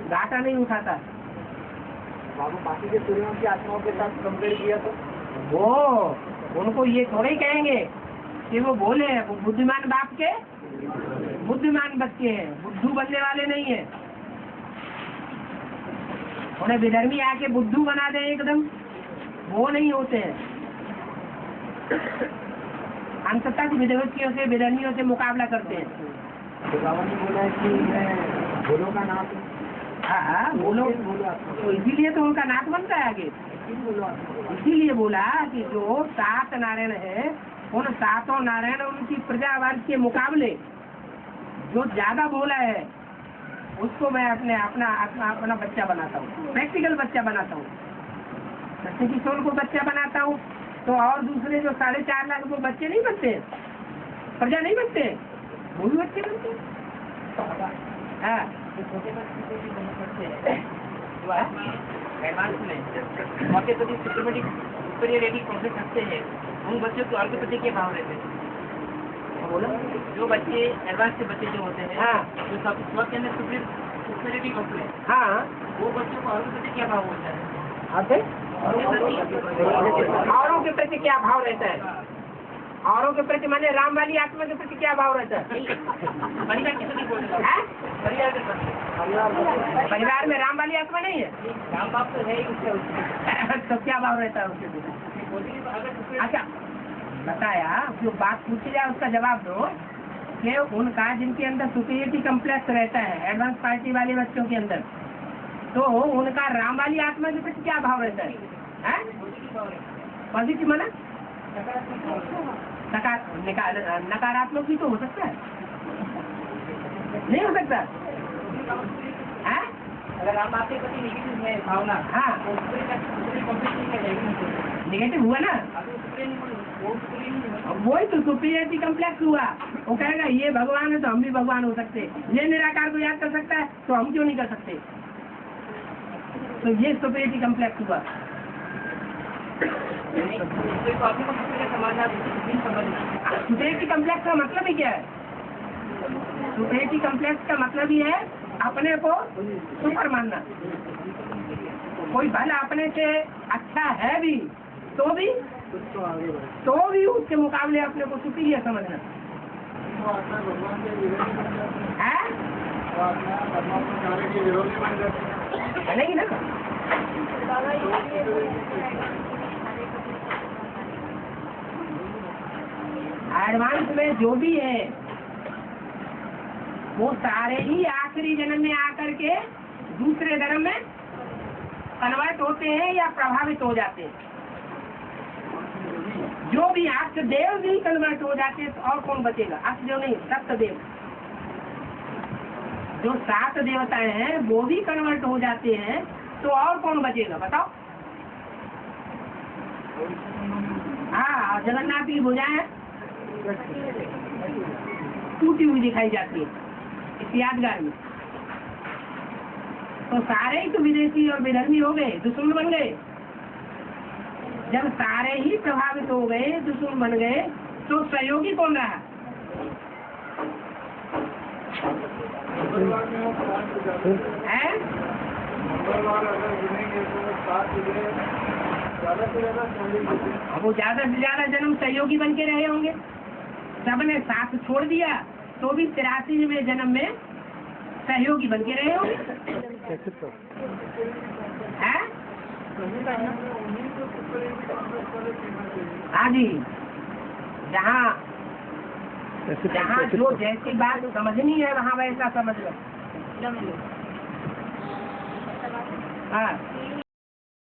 घाटा नहीं उठाता। बाबू बाकी के सूर्यों की आत्माओं के साथ कंपेयर किया तो वो उनको ये थोड़े ही कहेंगे कि वो भोले हैं। वो बुद्धिमान बाप के बुद्धिमान बच्चे हैं, बुद्धू बनने वाले नहीं है। उन्हें विधर्मी आके बुद्धू बना दे एकदम, वो नहीं होते हैं। अंत तक विधर्मियों से विधर्मियों से मुकाबला करते हैं। बाबा ने बोला है कि मैं भोलों का नाथ हूँ। हाँ बोलो, तो इसीलिए तो उनका नाथ बनता है आगे। इसीलिए बोला कि जो 7 नारायण है उन 7 नारायण उनकी प्रजावार के मुकाबले जो ज्यादा भोला है उसको मैं अपना बच्चा बनाता हूँ, प्रैक्टिकल बच्चा बनाता हूँ। कृष्ण किशोर को बच्चा बनाता हूँ तो और दूसरे जो 4.5 लाख वो बच्चे नहीं बनते, प्रजा नहीं बनते, वो भी बच्चे बनते हैं। हाँ एडवांस में मौके पर सिस्टमेटिक सुपीरियरिटी प्रोसेस रखते हैं उन बच्चों को और बच्चे के भाव रहते हैं। बोलो जो बच्चे एडवांस के बच्चे जो होते हैं हाँ जो सब के अंदर सुपीरियरिटी करते हैं हाँ वो बच्चों को और बच्चे क्या भाव होता है? आते औरों के प्रति क्या भाव रहता है? औरों के प्रति माने राम वाली आत्मा के प्रति क्या भाव रहता है? परिवार के प्रति बोलते हैं, परिवार के प्रति। परिवार में राम वाली आत्मा नहीं है, राम बाप तो है ही उससे तो क्या भाव रहता है उसके प्रति? अच्छा बताया, जो बात पूछी जाए उसका जवाब दो कि उनका जिनके अंदर सुपीरियरिटी कम्प्लेक्स रहता है एडवांस पार्टी वाले बच्चों के अंदर, तो उनका राम वाली आत्मा के प्रति क्या भाव रहता है? पॉजिटिव माना नकारात्मक भी तो हो सकता है, नहीं हो सकता? है अगर राम बाप के प्रति नेगेटिव है भावना, हाँ नेगेटिव हुआ ना, वही तो सुपीरियरिटी कम्प्लेक्स हुआ। वो कहेगा ये भगवान है तो हम भी भगवान हो सकते, ये निराकार को याद कर सकता है तो हम क्यों नहीं कर सकते? तो ये सुपीरियरिटी कम्प्लेक्स हुआ। सुपीरियरिटी कम्प्लेक्स का मतलब ही क्या है? सुपीरियरिटी कम्प्लेक्स का मतलब ही है अपने को सुपर मानना। कोई भला अपने से अच्छा है भी तो भी उसके मुकाबले अपने को सुपीरियर समझना है, नहीं ना? एडवांस में जो भी है वो सारे ही आखिरी जन्म में आकर के दूसरे धर्म में कन्वर्ट होते हैं या प्रभावित हो जाते हैं। जो भी अष्टदेव भी कन्वर्ट हो जाते हैं तो और कौन बचेगा? अष्टदेव नहीं, सप्तदेव। जो 7 देवताएं हैं वो भी कन्वर्ट हो जाते हैं तो और कौन बचेगा बताओ? हाँ जगन्नाथ की भुजाएं टूटी हुई दिखाई जाती है इस यादगार में। तो सारे ही तो विदेशी और विधर्मी हो गए, दुश्मन बन गए। जब सारे ही प्रभावित हो गए, दुश्मन बन गए, तो सहयोगी कौन रहा? है? वो ज्यादा से ज्यादा जन्म सहयोगी बन के रहे होंगे। सबने साथ छोड़ दिया तो भी 83वें जन्म में सहयोगी बन के रहे होंगे। है? हाँ जी, जहाँ जो जैसी बात समझनी है वहाँ वैसा समझ लो। हाँ